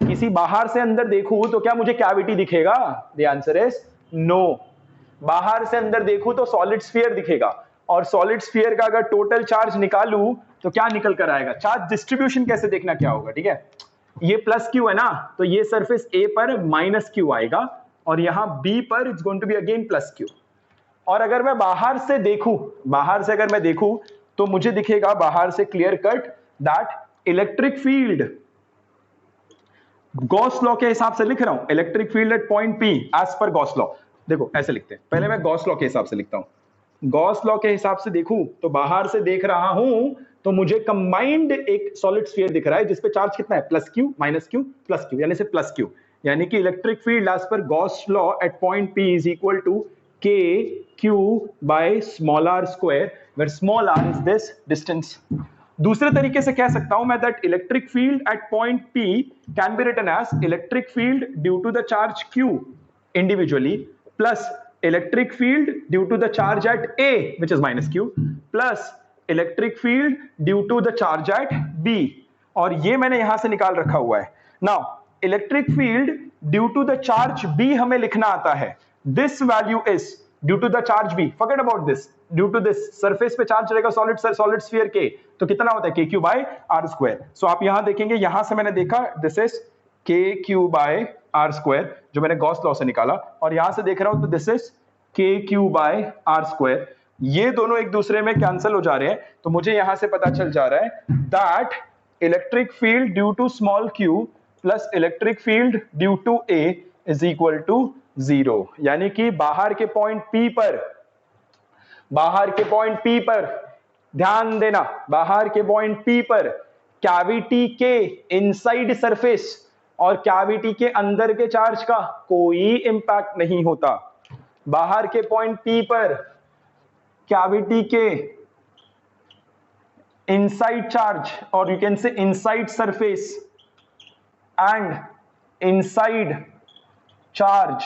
किसी बाहर से अंदर देखूं तो क्या मुझे कैविटी दिखेगा? The answer is no. बाहर से अंदर देखूं तो सॉलिड स्फीयर दिखेगा, और सॉलिड स्फीयर का अगर टोटल चार्ज निकालूं तो क्या निकल कर आएगा? चार्ज डिस्ट्रीब्यूशन कैसे देखना क्या होगा? ठीक है, ये प्लस Q है ना, तो ये सरफेस A पर माइनस Q आएगा और यहां B पर it's going to B again plus Q. और अगर मैं बाहर से देखूं, बाहर से अगर मैं देखूं तो मुझे दिखेगा बाहर से clear cut that electric field, Gauss law के हिसाब से लिख रहा हूं, electric field at point P as पर गॉस लॉ. देखो ऐसे लिखते हैं, पहले मैं गॉस लॉ के हिसाब से लिखता हूं. गॉस लॉ के हिसाब से देखूं तो बाहर से देख रहा हूं तो मुझे कंबाइंड एक सॉलिड स्फीयर दिख रहा है जिसपे चार्ज कितना है? Plus Q minus Q plus Q, यानी से प्लस Q. यानी कि इलेक्ट्रिक फील्ड एज पर Gauss law at point P is equal to KQ by small r square, where small r is this distance. दूसरे तरीके से कह सकता हूं मैं that electric field at point P can be written as electric field due to the charge Q individually plus electric field due to the charge at A which is minus Q plus electric field due to the charge at B. और ये मैंने यहां से निकाल रखा हुआ है. Now electric field due to the charge B हमें लिखना आता है. This value is due to the charge B. Forget about this. Due to this surface पे चार्ज रहेगा solid sphere K, तो कितना होता है? KQ by R square. So आप यहां देखेंगे, यहां से मैंने देखा this is KQ by R square जो मैंने गॉस लॉ से निकाला, और यहां से देख रहा हूं तो this is KQ by R square. ये दोनों एक दूसरे में कैंसिल हो जा रहे हैं, तो मुझे यहां से पता चल जा रहा है that electric field due to small q plus electric field due to A is equal to 0. यानी कि बाहर के पॉइंट P पर, बाहर के पॉइंट P पर ध्यान देना, बाहर के पॉइंट P पर कैविटी के इनसाइड सरफेस और कैविटी के अंदर के चार्ज का कोई इंपैक्ट नहीं होता. बाहर के पॉइंट P पर कैविटी के इनसाइड चार्ज और you can say inside surface and inside charge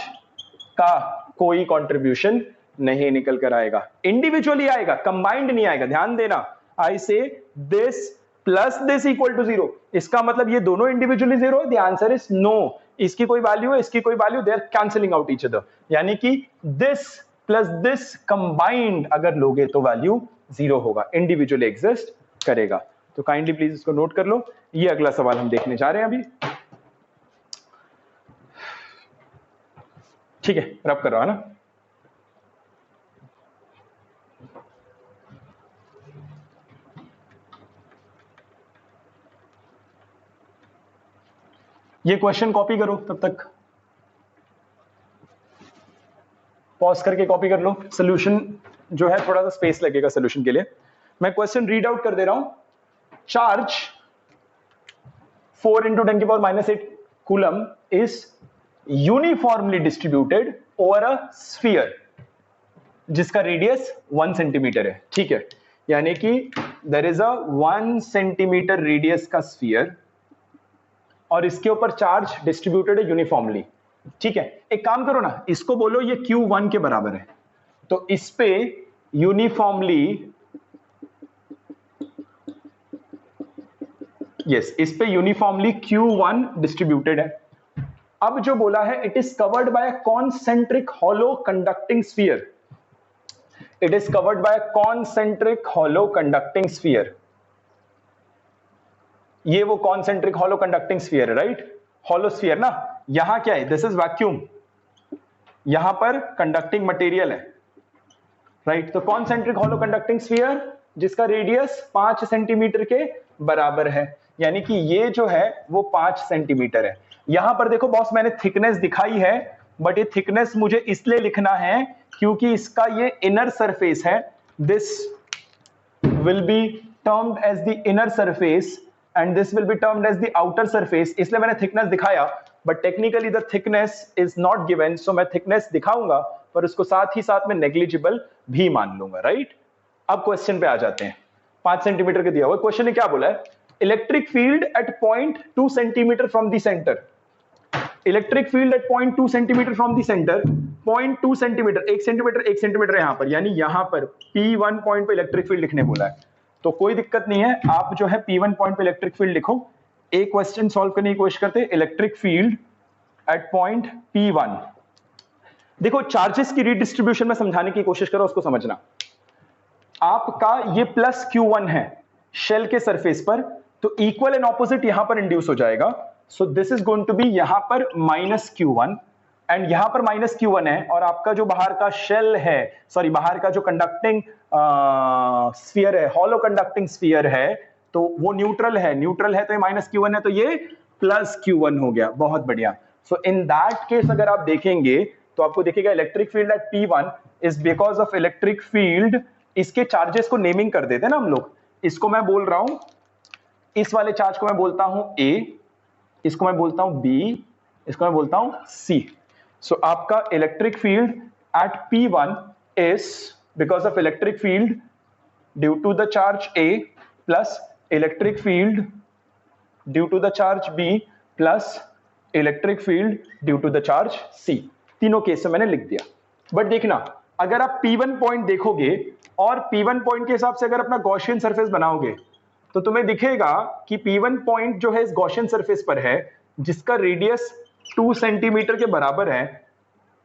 का कोई कंट्रीब्यूशन नहीं निकल कर आएगा. इंडिविजुअली आएगा, कंबाइंड नहीं आएगा. ध्यान देना, I say this plus this equal to 0. इसका मतलब ये दोनों individually 0. The answer is no. इसकी कोई वैल्यू है, इसकी कोई value, they are cancelling out each other. यानी कि दिस प्लस दिस कंबाइंड अगर लोगे तो वैल्यू 0 होगा, इंडिविजुअली एग्जिस्ट करेगा। तो काइंडली प्लीज इसको नोट कर लो। ये अगला सवाल हम देखने जा रहे हैं अभी। ठीक है, रब कर रहा है ना। ये क्वेश्चन कॉपी करो, तब तक पॉज करके कॉपी कर लो। सोल्यूशन जो है थोड़ा सा स्पेस लगेगा सोल्यूशन के लिए। मैं क्वेश्चन रीड आउट कर दे रहा हूं। चार्ज 4 into 10 की power -8 coulomb is uniformly distributed over a sphere जिसका रेडियस 1 सेंटीमीटर है। ठीक है, यानी कि there is a 1 centimetre radius का स्फीयर और इसके ऊपर चार्ज डिस्ट्रीब्यूटेड है यूनिफॉर्मली। ठीक है, एक काम करो ना, इसको बोलो ये Q1 के बराबर है, तो इस पे यूनिफॉर्मली इस पे यूनिफॉर्मली Q1 डिस्ट्रीब्यूटेड है। अब जो बोला है it is covered by a concentric hollow conducting sphere, it is covered by a concentric hollow conducting sphere. ये वो कॉन्सेंट्रिक हॉलो कंडक्टिंग स्फीयर है, राइट? हॉलो स्फीयर ना, यहां क्या है, दिस इज वैक्यूम, यहां पर कंडक्टिंग मटेरियल है, राइट? तो कॉन्सेंट्रिक हॉलो कंडक्टिंग स्फीयर जिसका रेडियस 5 सेंटीमीटर के बराबर है, यानी कि ये जो है वो 5 सेंटीमीटर है। यहां पर देखो बॉस, मैंने थिकनेस दिखाई है, बट ये थिकनेस मुझे इसलिए लिखना है क्योंकि इसका ये इनर सरफेस है, this will be termed as the inner surface and this will be termed as the outer surface, इसलिए मैंने thickness दिखाया, but technically the thickness is not given, so मैं thickness दिखाऊंगा पर उसको साथ ही साथ में negligible भी मान लूंगा, राइट? अब क्वेश्चन पे आ जाते हैं। 5 सेंटीमीटर के दिया हुआ क्वेश्चन ने क्या बोला है, electric field eight 0.2 centimetre from the centre, electric field eight 0.2 centimetre from the centre, 0.2 centimetre, 1 centimetre यहां पर, यानी यहां पर P1 पॉइंट पे इलेक्ट्रिक फील्ड लिखने बोला है। तो कोई दिक्कत नहीं है, आप जो है P1 पॉइंट पे इलेक्ट्रिक फील्ड लिखो। एक क्वेश्चन सॉल्व करने की कोशिश करते हैं, electric field at point P1। देखो चार्जेस की रीडिस्ट्रीब्यूशन में समझाने की कोशिश करो, उसको समझना। आपका ये प्लस Q1 है शेल के सरफेस पर, तो इक्वल एंड ऑपोजिट यहां पर इंड्यूस हो जाएगा, so this is going to be यहां पर -Q1 एंड यहां पर -Q1 है, और आपका जो बाहर का शेल है, सॉरी बाहर का जो कंडक्टिंग स्फीयर है, हॉलो कंडक्टिंग स्फीयर है, तो वो न्यूट्रल है, तो ये -Q1 है, तो ये +Q1 हो गया। बहुत बढ़िया। सो इन दैट केस अगर आप देखेंगे तो आपको दिखेगा electric field eight P1 is because of electric field, इसके चार्जेस को नेमिंग कर देते हैं ना हम लोग, इसको मैं बोल रहा हूं, इस वाले चार्ज को मैं बोलता हूं A, इसको मैं बोलता हूं B, इसको मैं बोलता हूं C। सो आपका electric field eight P1 is because of electric field due to the charge A plus electric field due to the charge B plus electric field due to the charge C। तीनों case में मैंने लिख दिया। But देखना, अगर आप P1 point देखोगे और P1 पॉइंट के हिसाब से अगर अपना गॉसियन सरफेस बनाओगे तो तुम्हें दिखेगा कि P1 पॉइंट जो है इस गॉसियन सरफेस पर है जिसका रेडियस 2 सेंटीमीटर के बराबर है,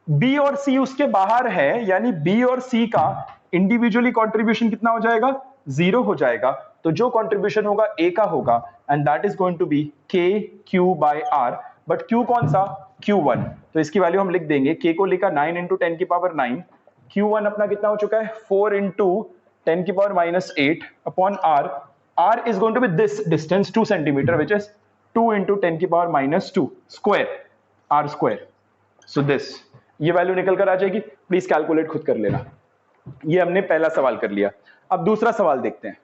B और C उसके बाहर है, यानी B और C का इंडिविजुअली कंट्रीब्यूशन कितना हो जाएगा, 0 हो जाएगा। तो जो कंट्रीब्यूशन होगा A का होगा and that is going to be KQ/R। But Q कौन सा, Q1, तो इसकी वैल्यू हम लिख देंगे, K को लिखा 9 × 10⁻⁹, Q1 अपना कितना हो चुका है 4 × 10⁻⁸ upon R। R is going to be this distance 2 centimeter which is 2 × 10⁻⁻2 square, R square। So this, ये वैल्यू निकल कर आ जाएगी, प्लीज कैलकुलेट खुद कर लेना। ये हमने पहला सवाल कर लिया। अब दूसरा सवाल देखते हैं।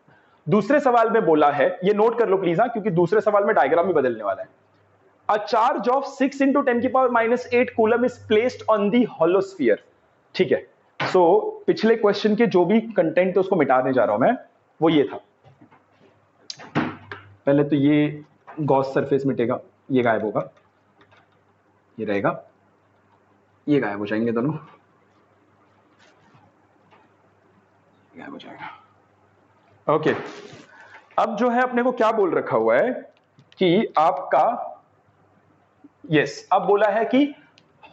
दूसरे सवाल में बोला है, ये नोट कर लो प्लीज हाँ, क्योंकि दूसरे सवाल में डायग्राम भी बदलने वाला है। A charge of 6 × 10⁻⁸ coulomb is placed on the hollow sphere. ठीक है, सो पिछले क्वेश्चन के जो भी कंटेंट उसको मिटाने जा रहा हूं मैं, वो ये था। पहले तो ये गॉस सरफेस मिटेगा, ये गायब होगा, ये रहेगा, ये गायब हो जाएंगे दोनों, गायब हो जाएगा। ओके, अब जो है अपने को क्या बोल रखा हुआ है कि आपका अब बोला है कि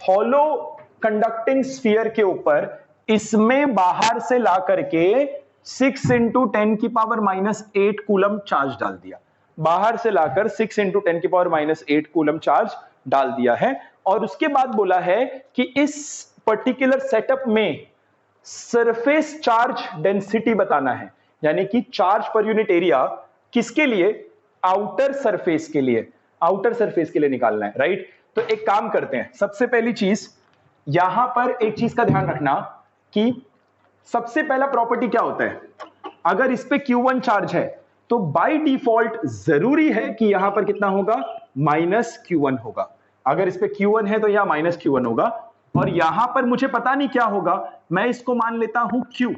हॉलो कंडक्टिंग स्फीयर के ऊपर इसमें बाहर से ला करके 6 इंटू 10⁻⁻8 कूलम चार्ज डाल दिया, बाहर से लाकर 6 इंटू 10⁻⁻8 कूलम चार्ज डाल दिया है। और उसके बाद बोला है कि इस पर्टिकुलर सेटअप में सरफेस चार्ज डेंसिटी बताना है, यानी कि चार्ज पर यूनिट एरिया किसके लिए, आउटर सरफेस के लिए, आउटर सरफेस के लिए निकालना है, राइट। तो एक काम करते हैं, सबसे पहली चीज यहां पर एक चीज का ध्यान रखना कि सबसे पहला प्रॉपर्टी क्या होता है, अगर इस पे Q1 चार्ज है तो बाय डिफॉल्ट जरूरी है कि यहां पर कितना होगा, -Q1 होगा। अगर इस पे Q1 है तो यहां -Q1 होगा, और यहां पर मुझे पता नहीं क्या होगा, मैं इसको मान लेता हूं Q।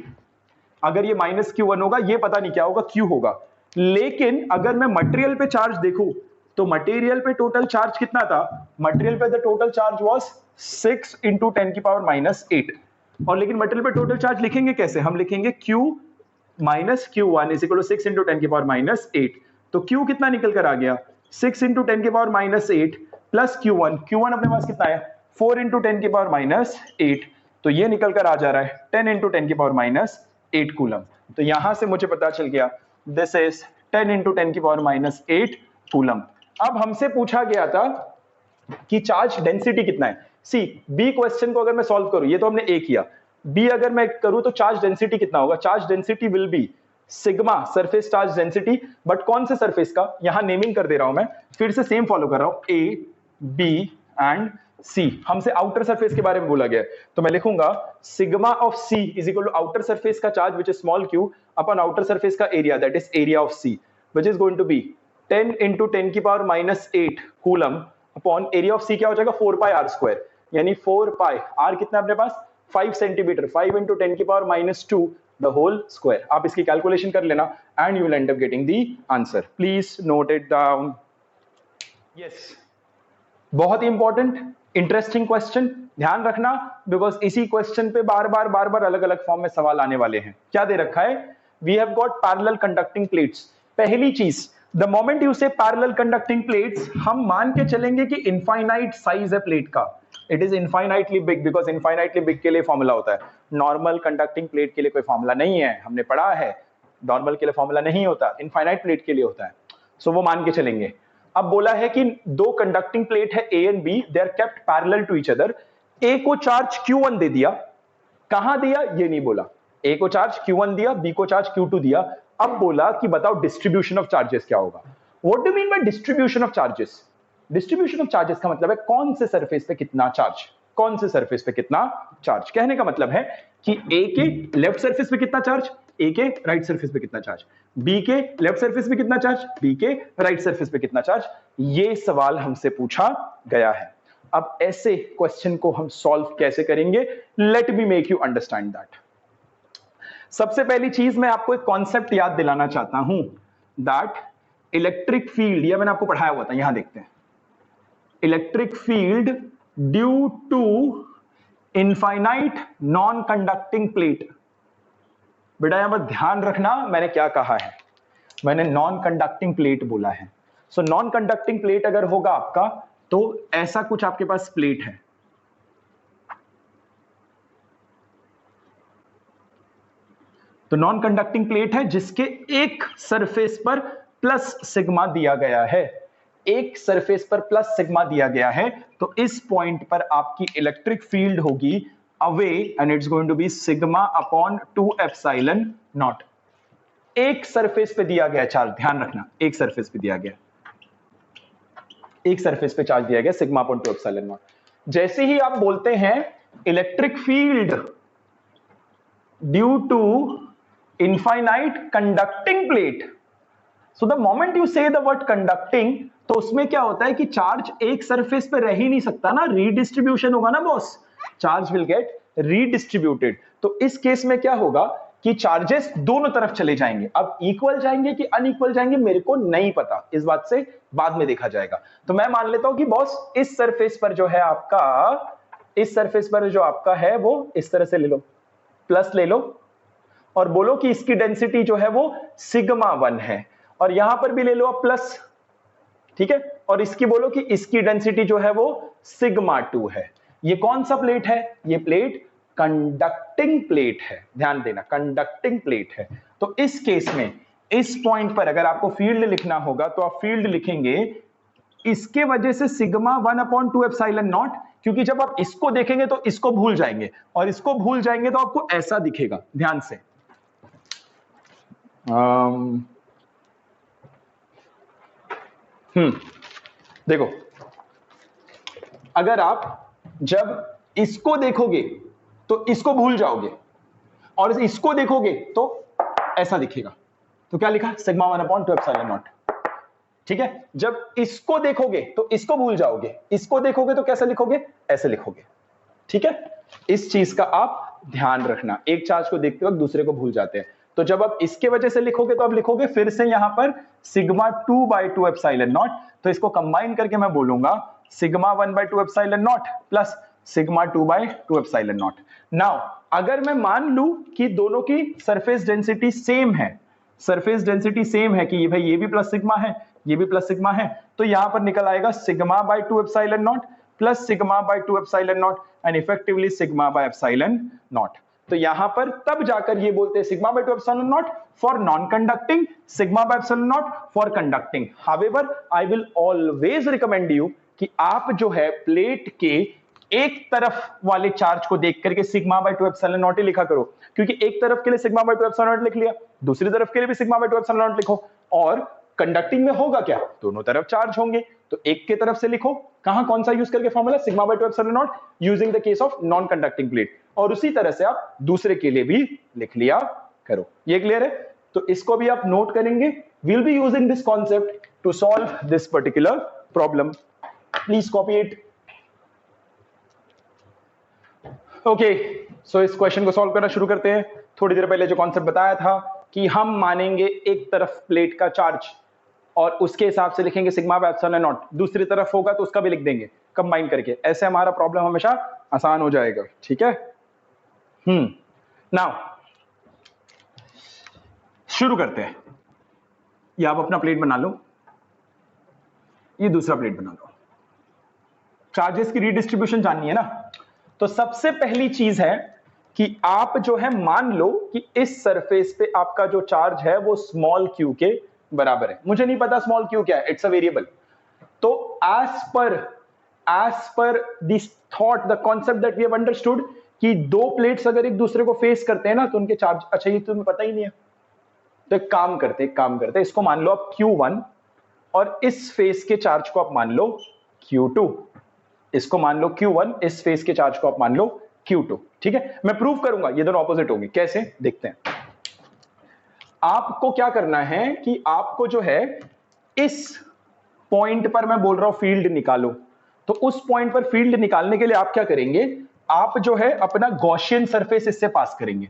अगर ये -Q1 होगा, ये पता नहीं क्या होगा, Q होगा। लेकिन अगर मैं मटेरियल पे चार्ज देखूं तो मटेरियल पे टोटल चार्ज कितना था, मटेरियल पे the total charge was 6 into 10⁻⁻8। और लेकिन मटेरियल पे टोटल चार्ज लिखेंगे कैसे, हम लिखेंगे Q minus Q1 is equal to 6 into 10⁻⁻8। तो Q कितना निकल कर आ गया, 6 इंटू 10⁻⁻8 प्लस Q1, Q1 अपने पास कितना है 4 इंटू 10⁻⁻8, तो ये निकल कर आ जा रहा है 10 इंटू 10⁻⁻8 कूलम। तो यहां से मुझे पता चल गया दिस इज 10 इंटू 10⁻⁻8 कूलम। अब हमसे पूछा गया था कि चार्ज डेंसिटी कितना है। सी बी क्वेश्चन को अगर मैं सॉल्व करूं, ये तो हमने ए किया, बी अगर मैं करूं तो चार्ज डेंसिटी कितना होगा, charge density will be sigma surface charge density, but कौन से सरफेस का, यहां नेमिंग कर दे रहा हूं मैं, फिर से सेम फॉलो कर रहा हूं, ए बी एंड सी। हमसे आउटर सरफेस के बारे में बोला गया, तो मैं लिखूंगा sigma of C is equal to outer surface का charge which is small q upon outer surface का area that is area of C which is going to be 10 into 10⁻⁻8 coulomb upon area of C क्या हो जाएगा 4 पाई are square, यानी 4 पाई r कितना अपने पास 5 centimetre, 5 into 10⁻⁻2 the whole square. आप इसकी कैलकुलेशन कर लेना and you will end up getting the answer. Please note it down. Yes, बहुत ही इंपॉर्टेंट इंटरेस्टिंग क्वेश्चन, ध्यान रखना, बिकॉज इसी क्वेश्चन पे बार बार अलग अलग फॉर्म में सवाल आने वाले हैं। क्या दे रखा है, we have got parallel conducting plates. पहली चीज, the moment you say parallel conducting plates, हम मान के चलेंगे कि इनफाइनाइट साइज है प्लेट का, it is infinitely big, because infinitely big के लिए फॉर्मूला होता है, नॉर्मल कंडक्टिंग प्लेट के लिए कोई फॉर्मूला नहीं है, हमने पढ़ा है, नॉर्मल के लिए फॉर्मूला नहीं होता, इनफाइनाइट प्लेट के लिए होता है, सो वो मान के चलेंगे। अब बोला है कि दो कंडक्टिंग प्लेट है A and B, they are kept parallel to each other, A को चार्ज Q1 दे दिया, कहां दिया ये नहीं बोला, ए को चार्ज Q1 दिया, बी को चार्ज Q2 दिया। अब बोला कि बताओ डिस्ट्रीब्यूशन ऑफ चार्जेस क्या होगा। What do mean by distribution of charges, distribution of charges का मतलब है कौन से सरफेस पे कितना चार्ज, कौन से सरफेस पे कितना चार्ज। कहने का मतलब है कि ए के लेफ्ट सरफेस पे कितना चार्ज, ए के राइट सरफेस पे कितना चार्ज, बी के लेफ्ट सरफेस पे कितना चार्ज, बी के राइट सरफेस पे कितना चार्ज, ये सवाल हमसे पूछा गया है। अब ऐसे क्वेश्चन को हम सॉल्व कैसे करेंगे, late me make you understand that. सबसे पहली चीज मैं आपको एक कॉन्सेप्ट याद दिलाना चाहता हूं, दैट इलेक्ट्रिक फील्ड, यह मैंने आपको पढ़ाया हुआ था, यहां देखते हैं, electric field due to infinite non conducting plate. बेटा यहां पर ध्यान रखना मैंने क्या कहा है, मैंने नॉन कंडक्टिंग प्लेट बोला है। सो नॉन कंडक्टिंग प्लेट अगर होगा आपका, तो ऐसा कुछ आपके पास प्लेट है, तो नॉन कंडक्टिंग प्लेट है जिसके एक सरफेस पर प्लस सिग्मा दिया गया है, एक सरफेस पर प्लस सिग्मा दिया गया है, तो इस पॉइंट पर आपकी इलेक्ट्रिक फील्ड होगी away and it's going to be sigma upon 2 epsilon naught. एक सरफेस पे दिया गया चार्ज, ध्यान रखना एक सरफेस पे दिया गया, एक सरफेस पे चार्ज दिया गया सिग्मा अपॉन 2 एप्सिलॉन नॉट। जैसे ही आप बोलते हैं electric field due to infinite conducting plate, so the moment you say the word conducting, तो उसमें क्या होता है कि चार्ज एक सरफेस पे रह ही नहीं सकता ना, रीडिस्ट्रीब्यूशन होगा ना boss, charge will get redistributed. तो इस केस में क्या होगा कि चार्जेस दोनों तरफ चले जाएंगे। अब इक्वल जाएंगे कि अनइक्वल जाएंगे मेरे को नहीं पता, इस बात से बाद में देखा जाएगा। तो मैं मान लेता हूं कि बॉस इस सरफेस पर जो है आपका, इस सरफेस पर जो आपका है वो इस तरह से ले लो, प्लस ले लो, और बोलो कि इसकी डेंसिटी जो है वो सिग्मा 1 है, और यहां पर भी ले लो आप प्लस, ठीक है, और इसकी बोलो कि इसकी डेंसिटी जो है वो सिग्मा 2 है। ये कौन सा प्लेट है, ये प्लेट कंडक्टिंग प्लेट है, ध्यान देना कंडक्टिंग प्लेट है। तो इस केस में इस पॉइंट पर अगर आपको फील्ड लिखना होगा तो आप फील्ड लिखेंगे इसके वजह से सिग्मा 1/2 एप्सिलॉन नॉट, क्योंकि जब आप इसको देखेंगे तो इसको भूल जाएंगे और इसको भूल जाएंगे तो आपको ऐसा दिखेगा, ध्यान से। देखो अगर आप जब इसको देखोगे तो इसको भूल जाओगे और इसको देखोगे तो ऐसा दिखेगा। तो क्या लिखा? Sigma 1/2 epsilon not. ठीक है, जब इसको देखोगे तो इसको भूल जाओगे, इसको देखोगे तो कैसे लिखोगे? ऐसे लिखोगे। ठीक है, इस चीज का आप ध्यान रखना, एक चार्ज को देखते वक्त दूसरे को भूल जाते हैं। तो जब आप इसके वजह से लिखोगे तो आप लिखोगे फिर से यहां पर सिग्मा 2/2 एप्सिलॉन नॉट। तो इसको कंबाइन करके मैं बोलूंगा sigma 1/2 epsilon naught plus sigma 2/2 epsilon naught. Now अगर मैं मान लूं कि दोनों की सरफेस डेंसिटी सेम है, सरफेस डेंसिटी सेम है कि भाई ये भी प्लस सिग्मा है ये भी प्लस सिग्मा है, तो यहां पर निकल आएगा sigma bye 2 epsilon naught plus sigma bye 2 epsilon not and effectively sigma bye epsilon naught. तो यहां पर तब जाकर ये बोलते हैं sigma bye 2 epsilon not for non conducting, sigma bye epsilon not for conducting. However I will always recommend you कि आप जो है प्लेट के एक तरफ वाले चार्ज को देख करके सिग्मा बाय 2 एप्सिलॉन नॉट ही लिखा करो, क्योंकि एक तरफ के लिए सिग्मा बाय 2 एप्सिलॉन नॉट लिख लिया, दूसरी तरफ के लिए भी सिग्मा बाय 2 एप्सिलॉन नॉट लिखो। और कंडक्टिंग में होगा क्या? दोनों तरफ चार्ज होंगे, तो एक के तरफ से लिखो। कहां कौन सा यूज करके formula? Sigma bye 2 epsilon not using the case of non conducting plate. और उसी तरह से आप दूसरे के लिए भी लिख लिया करो। ये क्लियर है? तो इसको भी आप नोट करेंगे। Will be using this concept to solve this particular problem. Please copy it. Okay, so इस क्वेश्चन को सॉल्व करना शुरू करते हैं। थोड़ी देर पहले जो कॉन्सेप्ट बताया था कि हम मानेंगे एक तरफ प्लेट का चार्ज और उसके हिसाब से लिखेंगे सिग्मा बाय एप्सिलॉन नॉट, दूसरी तरफ होगा तो उसका भी लिख देंगे कंबाइन करके, ऐसे हमारा प्रॉब्लम हमेशा आसान हो जाएगा। ठीक है, नाउ शुरू करते हैं। ये आप अपना प्लेट बना लो, ये दूसरा प्लेट बना लो। चार्जेस की रीडिस्ट्रीब्यूशन जाननी है ना, तो सबसे पहली चीज है कि आप जो है मान लो कि इस सरफेस पे आपका जो चार्ज है वो स्मॉल क्यू के बराबर है। मुझे नहीं पता स्मॉल क्यू क्या है, इट्स अ वेरिएबल। तो एज पर this thought, the concept that we have understood कि दो प्लेट्स अगर एक दूसरे को फेस करते हैं ना तो उनके चार्ज, अच्छा ये तुम्हें पता ही नहीं है, तो एक काम करते इसको मान लो आप Q1 और इस फेस के चार्ज को आप मान लो Q2, इसको मान लो Q1, इस फेस के चार्ज को आप मान लो Q2। ठीक है, मैं प्रूव करूंगा ये दोनों ऑपोजिट होंगे, कैसे देखते हैं। आपको क्या करना है कि आपको जो है इस पॉइंट पर मैं बोल रहा हूं फील्ड निकालो, तो उस पॉइंट पर फील्ड निकालने के लिए आप क्या करेंगे, आप जो है अपना गॉसियन सरफेस इससे पास करेंगे।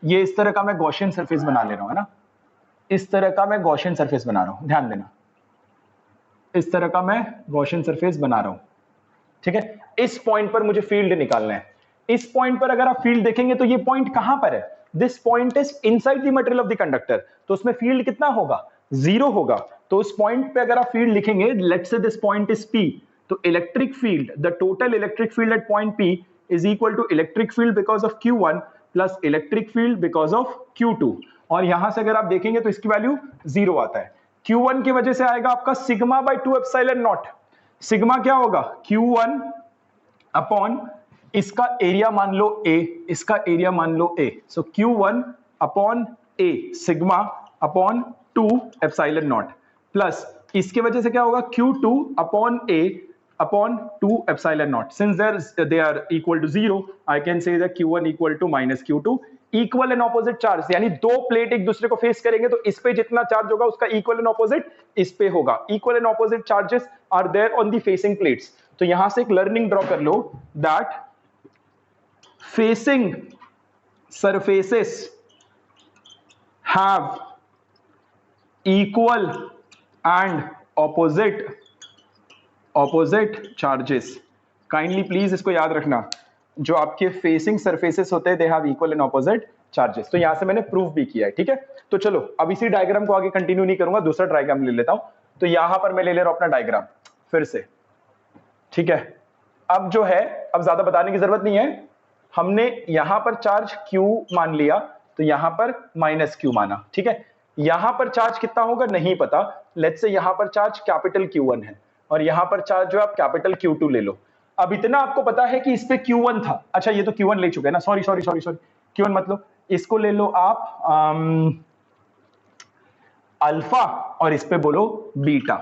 ये इस तरह का मैं गॉसियन सरफेस बना ले रहा हूं, है ना, इस तरह का मैं गॉसियन सरफेस बना रहा हूं, ध्यान देना, इस तरह का मैं गॉसियन सरफेस बना रहा हूं। ठीक है, इस पॉइंट पर मुझे फील्ड निकालना है। इस पॉइंट पर अगर आप फील्ड देखेंगे तो ये पॉइंट कहां पर है? This point is inside the material of the conductor, तो उसमें फील्ड कितना होगा? 0 होगा। तो उस पॉइंट पे अगर आप फील्ड लिखेंगे, let's say this point is P, तो electric field, the total electric field at point P is equal to electric field because of Q1 plus electric field because of Q2। और यहां से अगर आप देखेंगे तो इसकी वैल्यू 0 आता है। Q1 की वजह से आएगा आपका sigma bye 2 epsilon not. Sigma क्या होगा? Q1 अपॉन इसका एरिया मान लो A, इसका एरिया मान लो A, so Q1 upon A sigma upon 2 epsilon naught plus इसके वजह से क्या होगा? Q2 upon A upon 2 epsilon not. Since they are equal to 0, I can say that Q1 equal to minus Q2, equal and opposite charge, यानी दो plate एक दूसरे को फेस करेंगे तो इस पे जितना चार्ज होगा उसका इक्वल एंड ऑपोजिट इस पे होगा। Equal and opposite charges are there on the facing plates. तो यहां से एक लर्निंग ड्रॉ कर लो that facing surfaces have equal and opposite charges। Kindly please इसको याद रखना, जो आपके फेसिंग सरफेसेस होते हैं they have equal and opposite charges. तो यहां से मैंने प्रूफ भी किया है। ठीक है, तो चलो अब इसी डायग्राम को आगे कंटिन्यू नहीं करूंगा, दूसरा डायग्राम ले लेता हूं। तो यहां पर मैं ले ले रहा हूं अपना डायग्राम फिर से। ठीक है, अब जो है, अब ज्यादा बताने की जरूरत नहीं है, हमने यहां पर चार्ज Q मान लिया, तो यहां पर माइनस Q माना, ठीक है। यहां पर चार्ज कितना होगा नहीं पता, लेट्स से यहां पर चार्ज कैपिटल Q1 है और यहां पर चार्ज जो आप कैपिटल Q2 ले लो। अब इतना आपको पता है कि इस पे Q1 था, अच्छा ये तो Q1 ले चुके हैं ना, sorry sorry sorry sorry, Q1 मतलब इसको ले लो आप अल्फा और इस पे बोलो बीटा।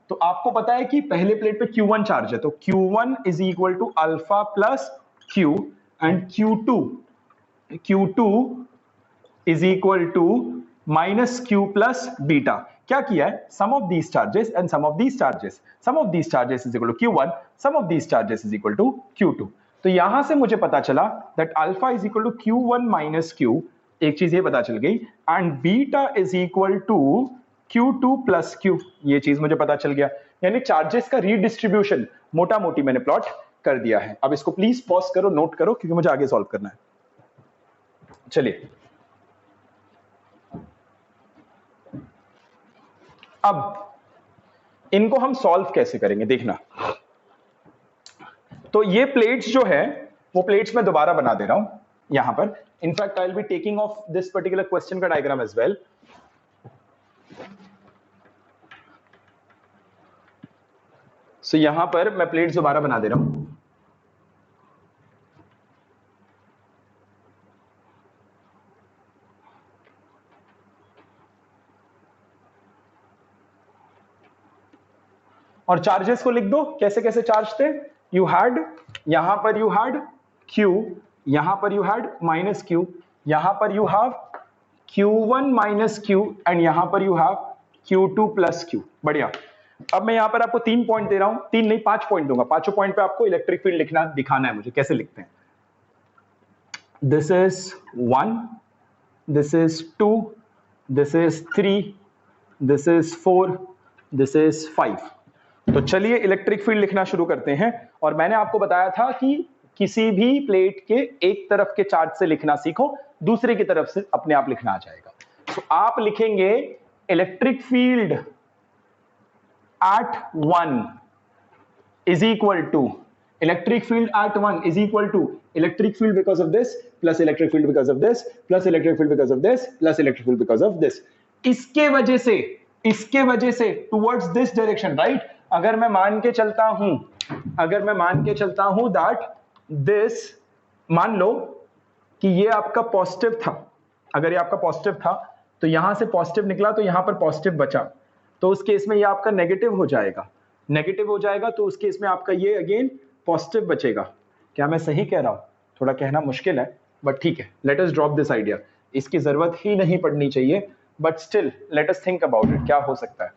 तो आपको पता है कि पहले प्लेट पे Q1 चार्ज है, तो Q1 is equal to alpha plus Q and Q2 is equal to minus Q plus beta. क्या किया है, sum of these charges and sum of these charges, sum of these charges is equal to Q1, sum of these charges is equal to Q2। तो यहां से मुझे पता चला that alpha is equal to Q1 minus Q, एक चीज ये पता चल गई, and beta is equal to Q2 plus Q, ये चीज मुझे पता चल गया। यानी चार्जेस का रीडिस्ट्रीब्यूशन मोटा मोटी मैंने प्लॉट कर दिया है। अब इसको प्लीज पॉज करो, नोट करो, क्योंकि मुझे आगे सॉल्व करना है। चलिए अब इनको हम सॉल्व कैसे करेंगे देखना। तो ये प्लेट्स जो है वो प्लेट्स मैं दोबारा बना दे रहा हूं यहां पर। In fact I will be taking of this particular question का डायग्राम एज वेल। सो यहां पर मैं प्लेट्स दोबारा बना दे रहा हूं। और चार्जेस को लिख दो, कैसे कैसे चार्ज थे। यू हैड, यहां पर यू हैड Q, यहां पर यू हैड माइनस Q, यहां पर you have Q1 minus Q and यहां पर you have Q2 plus Q। बढ़िया। अब मैं यहां पर आपको 3 पॉइंट दे रहा हूं, 3 नहीं 5 पॉइंट दूंगा। पांचों पॉइंट पे आपको इलेक्ट्रिक फील्ड लिखना दिखाना है मुझे, कैसे लिखते हैं। This is 1, this is 2, this is 3, this is 4, this is 5। तो चलिए इलेक्ट्रिक फील्ड लिखना शुरू करते हैं। और मैंने आपको बताया था कि किसी भी प्लेट के एक तरफ के चार्ज से लिखना सीखो, दूसरे की तरफ से अपने आप लिखना आ जाएगा। तो आप लिखेंगे electric field at 1 is equal to, electric field at 1 is equal to electric field because of this plus electric field because of this plus electric field because of this plus electric field because of this. इसके वजह से towards this direction, right. अगर मैं मान के चलता हूं that this, मान लो कि ये आपका पॉजिटिव था, अगर ये आपका पॉजिटिव था तो यहां से पॉजिटिव निकला तो यहां पर पॉजिटिव बचा, तो उस केस में ये आपका नेगेटिव हो जाएगा, तो उस केस में आपका ये अगेन पॉजिटिव बचेगा। क्या मैं सही कह रहा हूं? थोड़ा कहना मुश्किल है बट ठीक है, let us drop this idea. इसकी जरूरत ही नहीं पड़नी चाहिए, but still let us think about it, क्या हो सकता है।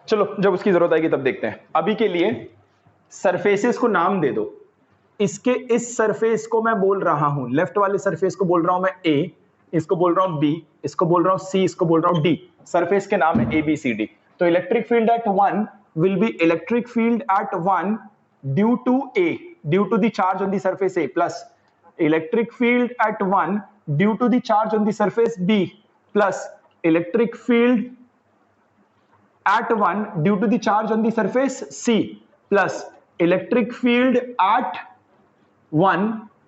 चलो जब उसकी जरूरत आएगी तब देखते हैं। अभी के लिए सरफेसेस को नाम दे दो। इसके इस सरफेस को मैं बोल रहा हूं, लेफ्ट वाले सरफेस को बोल रहा हूं मैं A, इसको बोल रहा हूं B, इसको बोल रहा हूं C, इसको बोल रहा हूं D। सरफेस के नाम है ABCD। तो electric field at 1 will be electric field at 1 due to A, due to the charge on the surface A, plus electric field at 1 due to the charge on the surface B, plus electric field at 1 due to the charge on the surface C, plus electric field at 1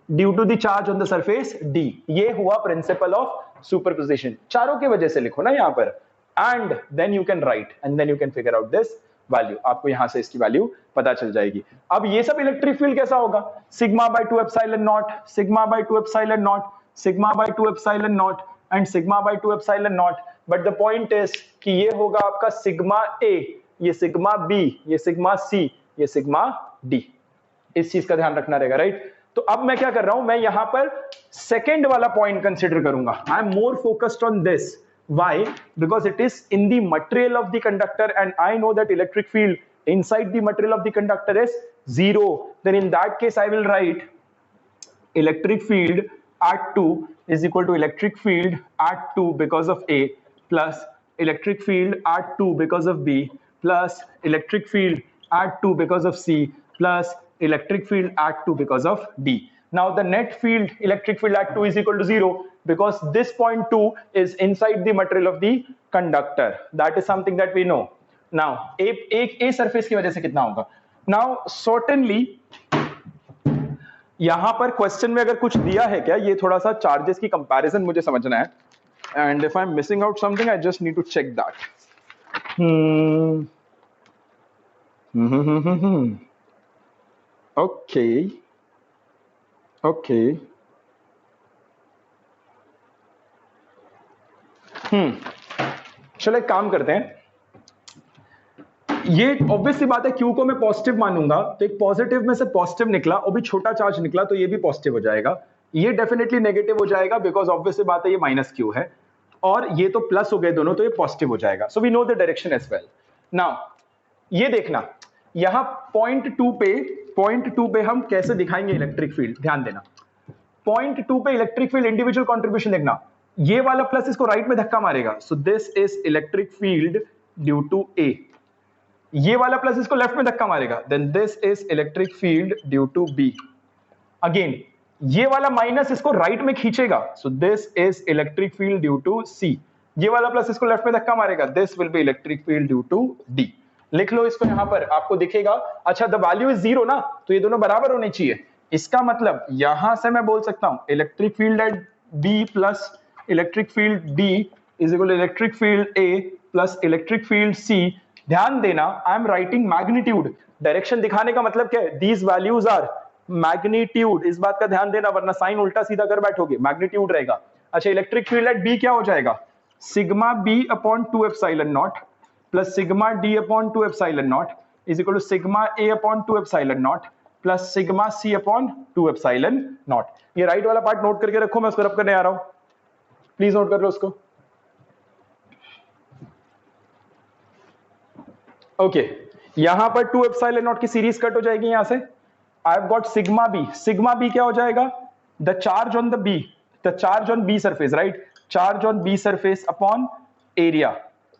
due to the charge on the surface D। ये हुआ principle of superposition. चारों की वजह से लिखो ना यहाँ पर, and then you can write and then you can figure out this value. आपको यहां से इसकी वैल्यू पता चल जाएगी। अब ये सब इलेक्ट्रिक फील्ड कैसा होगा, sigma bye 2 epsilon not, sigma bye 2 epsilon not, sigma bye 2 epsilon not and sigma bye 2 epsilon not. But the point is कि ये होगा आपका सिग्मा A, ये सिग्मा B, ये सिग्मा C, ये सिग्मा D। इस चीज का ध्यान रखना रहेगा, राइट। तो अब मैं क्या कर रहा हूं, मैं यहां पर सेकंड वाला पॉइंट कंसीडर करूंगा। I am more focused on this. Why? Because it is in the material of the conductor and I know that electric field inside the material of the conductor is 0. Then in that case I will write electric field at 2 is equal to electric field at 2 because of A, plus electric field at 2 because of B, plus electric field at 2 because of C, plus electric field at 2 because of D. Now the net field, electric field at 2 is equal to 0. because this point 2 is inside the material of the conductor. That is something that we know. Now a surface की वजह से कितना होगा? Now certainly यहां पर question में अगर कुछ दिया है क्या, ये थोड़ा सा चार्जेस की कंपैरिजन मुझे समझना है, and if I'm missing out something I just need to check that. Okay. चलो एक काम करते हैं, ये ऑब्वियसली बात है, क्यू को मैं पॉजिटिव मानूंगा तो एक पॉजिटिव में से पॉजिटिव निकला और भी छोटा चार्ज निकला तो ये भी पॉजिटिव हो जाएगा, ये डेफिनेटली नेगेटिव हो जाएगा बिकॉज ऑब्वियसली बात है ये माइनस क्यू है, और ये तो प्लस हो गए दोनों तो ये पॉजिटिव हो जाएगा. So we know the direction as well. Now ये देखना, यहां पॉइंट टू पे हम कैसे दिखाएंगे इलेक्ट्रिक फील्ड, ध्यान देना. पॉइंट 2 पे इलेक्ट्रिक फील्ड इंडिविजुअल कंट्रीब्यूशन देखना, ये वाला प्लस इसको राइट में धक्का मारेगा, so this is electric field due to A. ये वाला प्लस इसको लेफ्ट में धक्का मारेगा, then this is electric field due to B. Again ये वाला माइनस इसको राइट में खींचेगा, so this is electric field due to C. ये वाला प्लस इसको लेफ्ट में धक्का मारेगा, this will be electric field due to D. लिख लो इसको, यहां पर आपको दिखेगा. अच्छा, द वैल्यू इज 0 ना, तो ये दोनों बराबर होने चाहिए. इसका मतलब यहां से मैं बोल सकता हूं electric field at B plus electric field D is equal to electric field A plus electric field C. ध्यान देना, I am writing magnitude. Direction दिखाने का मतलब क्या है? These values are magnitude. इस बात का ध्यान देना, वरना साइन उल्टा सीधा कर बैठोगे, मैग्नीट्यूड रहेगा. अच्छा, इलेक्ट्रिक फील्ड एट बी क्या हो जाएगा? Sigma B upon 2 epsilon naught plus sigma D upon 2 epsilon naught is equal to sigma A upon 2 epsilon naught plus sigma C upon 2 epsilon naught. ये राइट वाला part note करके रखो, मैं उसको रब करने आ रहा हूं, प्लीज नोट कर लो उसको. ओके, यहां पर 2 एप्सिलॉन नॉट की सीरीज कट हो जाएगी यहां से. I have got sigma B. Sigma B क्या हो जाएगा? The charge on the B, the charge on B surface, right? Charge on B surface upon area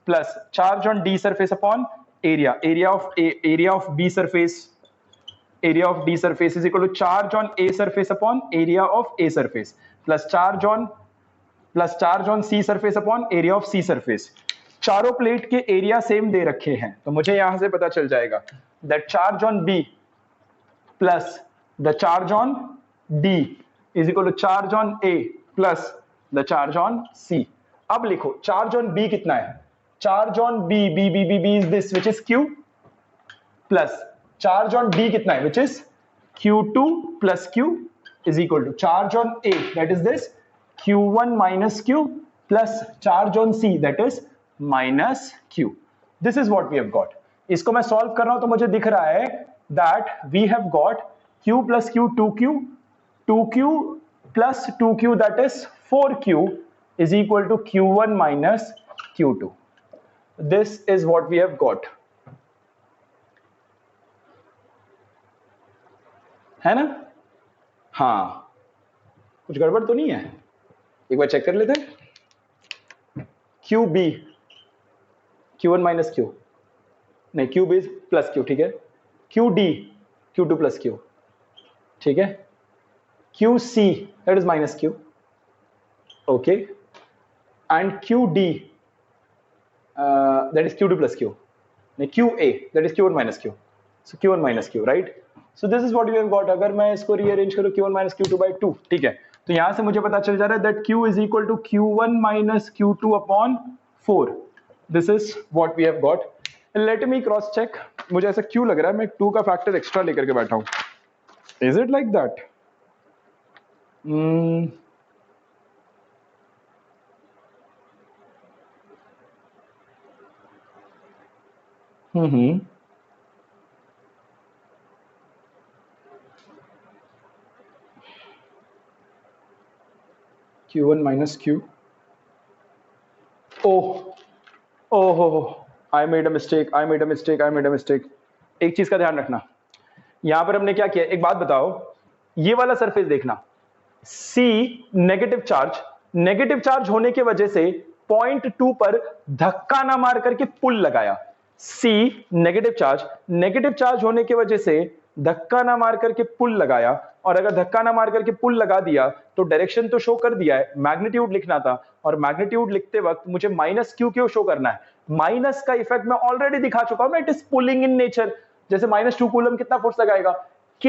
plus charge on D surface upon area. Area of B surface, area of D surface is equal to charge on A surface upon area of A surface plus charge on C surface upon area of C surface. चारों plate के area same दे रखे हैं, तो मुझे यहां से पता चल जाएगा that charge on B plus the charge on D is equal to charge on A plus the charge on C. अब लिखो चार्ज ऑन B कितना है? Charge on B is this which is Q plus charge on D कितना है, which is Q2 plus Q is equal to charge on A, that is this Q1 minus Q plus charge on C, that is minus Q. This is what we have got. इसको मैं solve कर रहा हूं तो मुझे दिख रहा है that we have got Q plus Q 2Q plus 2Q, that is 4Q is equal to Q1 minus Q2. This is what we have got. है ना? हाँ, कुछ गड़बड़ तो नहीं है? एक बार चेक कर लेते हैं. Q B, Q1 minus Q, नहीं Q बी प्लस Q, ठीक है. Q D Q2 plus Q, ठीक है. Q see that is minus Q, okay, and Q D that is Q2 plus Q, नहीं Q A that is Q1 minus Q, so Q1 minus Q, right? So this is what we have got. अगर मैं इसको rearrange करूं Q1 minus Q2 by 2, ठीक है, तो यहां से मुझे पता चल जा रहा है that Q is equal to Q1 minus Q2 upon 4. This is what we have got. Let me cross check. मुझे ऐसा क्यों लग रहा है मैं 2 का फैक्टर एक्स्ट्रा लेकर के बैठा हूं. Is it like that? Q1 minus Q. I made a mistake. एक चीज का ध्यान रखना, यहां पर हमने क्या किया, एक बात बताओ, ये वाला सरफेस देखना, C नेगेटिव चार्ज होने की वजह से पॉइंट 2 पर धक्का ना मार करके पुल लगाया. C नेगेटिव चार्ज होने की वजह से धक्का ना मार करके पुल लगाया, और अगर धक्का ना मार करके पुल लगा दिया तो डायरेक्शन तो शो कर दिया है, मैग्नीट्यूड लिखना था, और मैग्नीट्यूड लिखते वक्त मुझे माइनस क्यू क्यों शो करना है? माइनस का इफेक्ट मैं ऑलरेडी दिखा चुका हूं ना, it is pulling in nature. जैसे -2 कूलम कितना फोर्स लगाएगा? K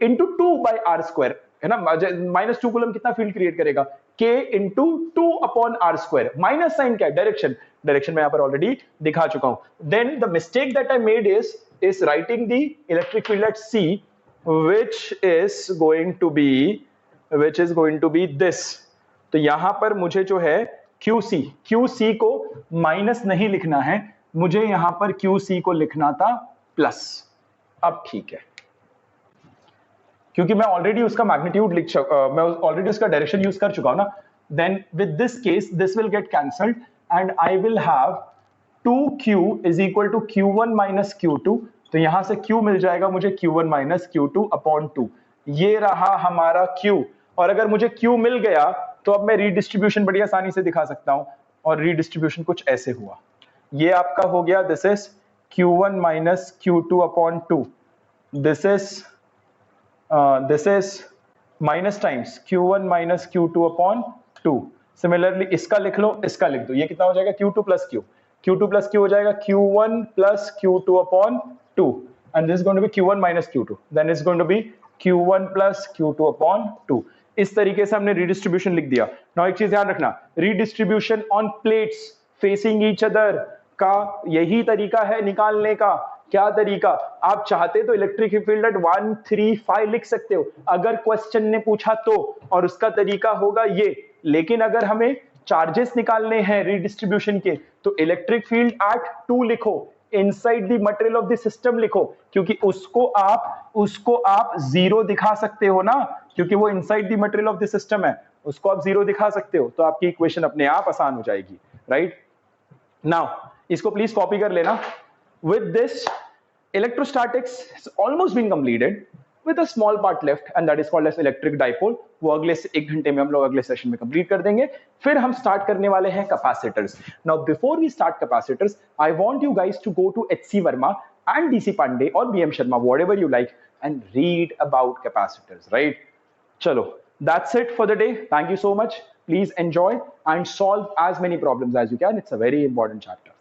इंटू 2/r², है ना। -2 कूलम कितना फील्ड क्रिएट करेगा? K into 2/r²। Minus sign क्या है? डायरेक्शन। डायरेक्शन मैं यहाँ पर ऑलरेडी दिखा चुका हूं। Then the mistake that I made is writing the electric field at C, which is going to be this। तो यहां पर मुझे जो है QC को माइनस नहीं लिखना है, मुझे यहां पर QC को लिखना था प्लस। अब ठीक है, क्योंकि मैं ऑलरेडी उसका मैग्नीट्यूड मैं ऑलरेडी उसका डायरेक्शन यूज कर चुका हूं ना। Then with this case this will get cancelled and I will have 2Q is equal to Q1 minus Q2। तो यहां से Q मिल जाएगा मुझे Q1 माइनस Q2 अपॉन 2। ये रहा हमारा Q। और अगर मुझे Q मिल गया तो अब मैं रीडिस्ट्रीब्यूशन बड़ी आसानी से दिखा सकता हूं, और रीडिस्ट्रीब्यूशन कुछ ऐसे हुआ। ये आपका हो गया, this is Q1 minus Q2 upon 2। This is minus times Q1 minus Q2 upon 2। Similarly इसका लिख लो, इसका लिख दो, ये कितना हो जाएगा? Q2 plus Q। Q2 plus Q हो जाएगा Q1 plus Q2 upon 2, and this is going to be Q1 minus Q2, then it's going to be Q1 plus Q2 upon 2। इस तरीके से हमने रीडिस्ट्रीब्यूशन लिख दिया। नाउ एक चीज ध्यान रखना, redistribution on plates facing each other का यही तरीका है निकालने का। क्या तरीका? आप चाहते तो इलेक्ट्रिक फील्ड एट 1, 3, 5 लिख सकते हो अगर क्वेश्चन ने पूछा तो, और उसका तरीका होगा ये। लेकिन अगर हमें चार्जेस निकालने हैं रीडिस्ट्रीब्यूशन के, तो इलेक्ट्रिक फील्ड एट 2 लिखो, inside the material of the system लिखो, क्योंकि उसको आप जीरो दिखा सकते हो ना, क्योंकि वो inside the material of the system है, उसको आप जीरो दिखा सकते हो, तो आपकी इक्वेशन अपने आप आसान हो जाएगी, राइट। नाउ इसको प्लीज कॉपी कर लेना। With this electrostatics has almost been completed with a small part left, and that is called as electric dipole। वो अगले 1 घंटे में हम लोग अगले सेशन में कंप्लीट कर देंगे। फिर हम स्टार्ट करने वाले हैं capacitors. Now before we start capacitors, I want you guys to go to HC Verma and DC Pandey or BM Sharma, whatever you like, and read about capacitors, right? चलो, that's it for the day. Thank you so much. Please enjoy and solve as many problems as you can. It's a very important chapter.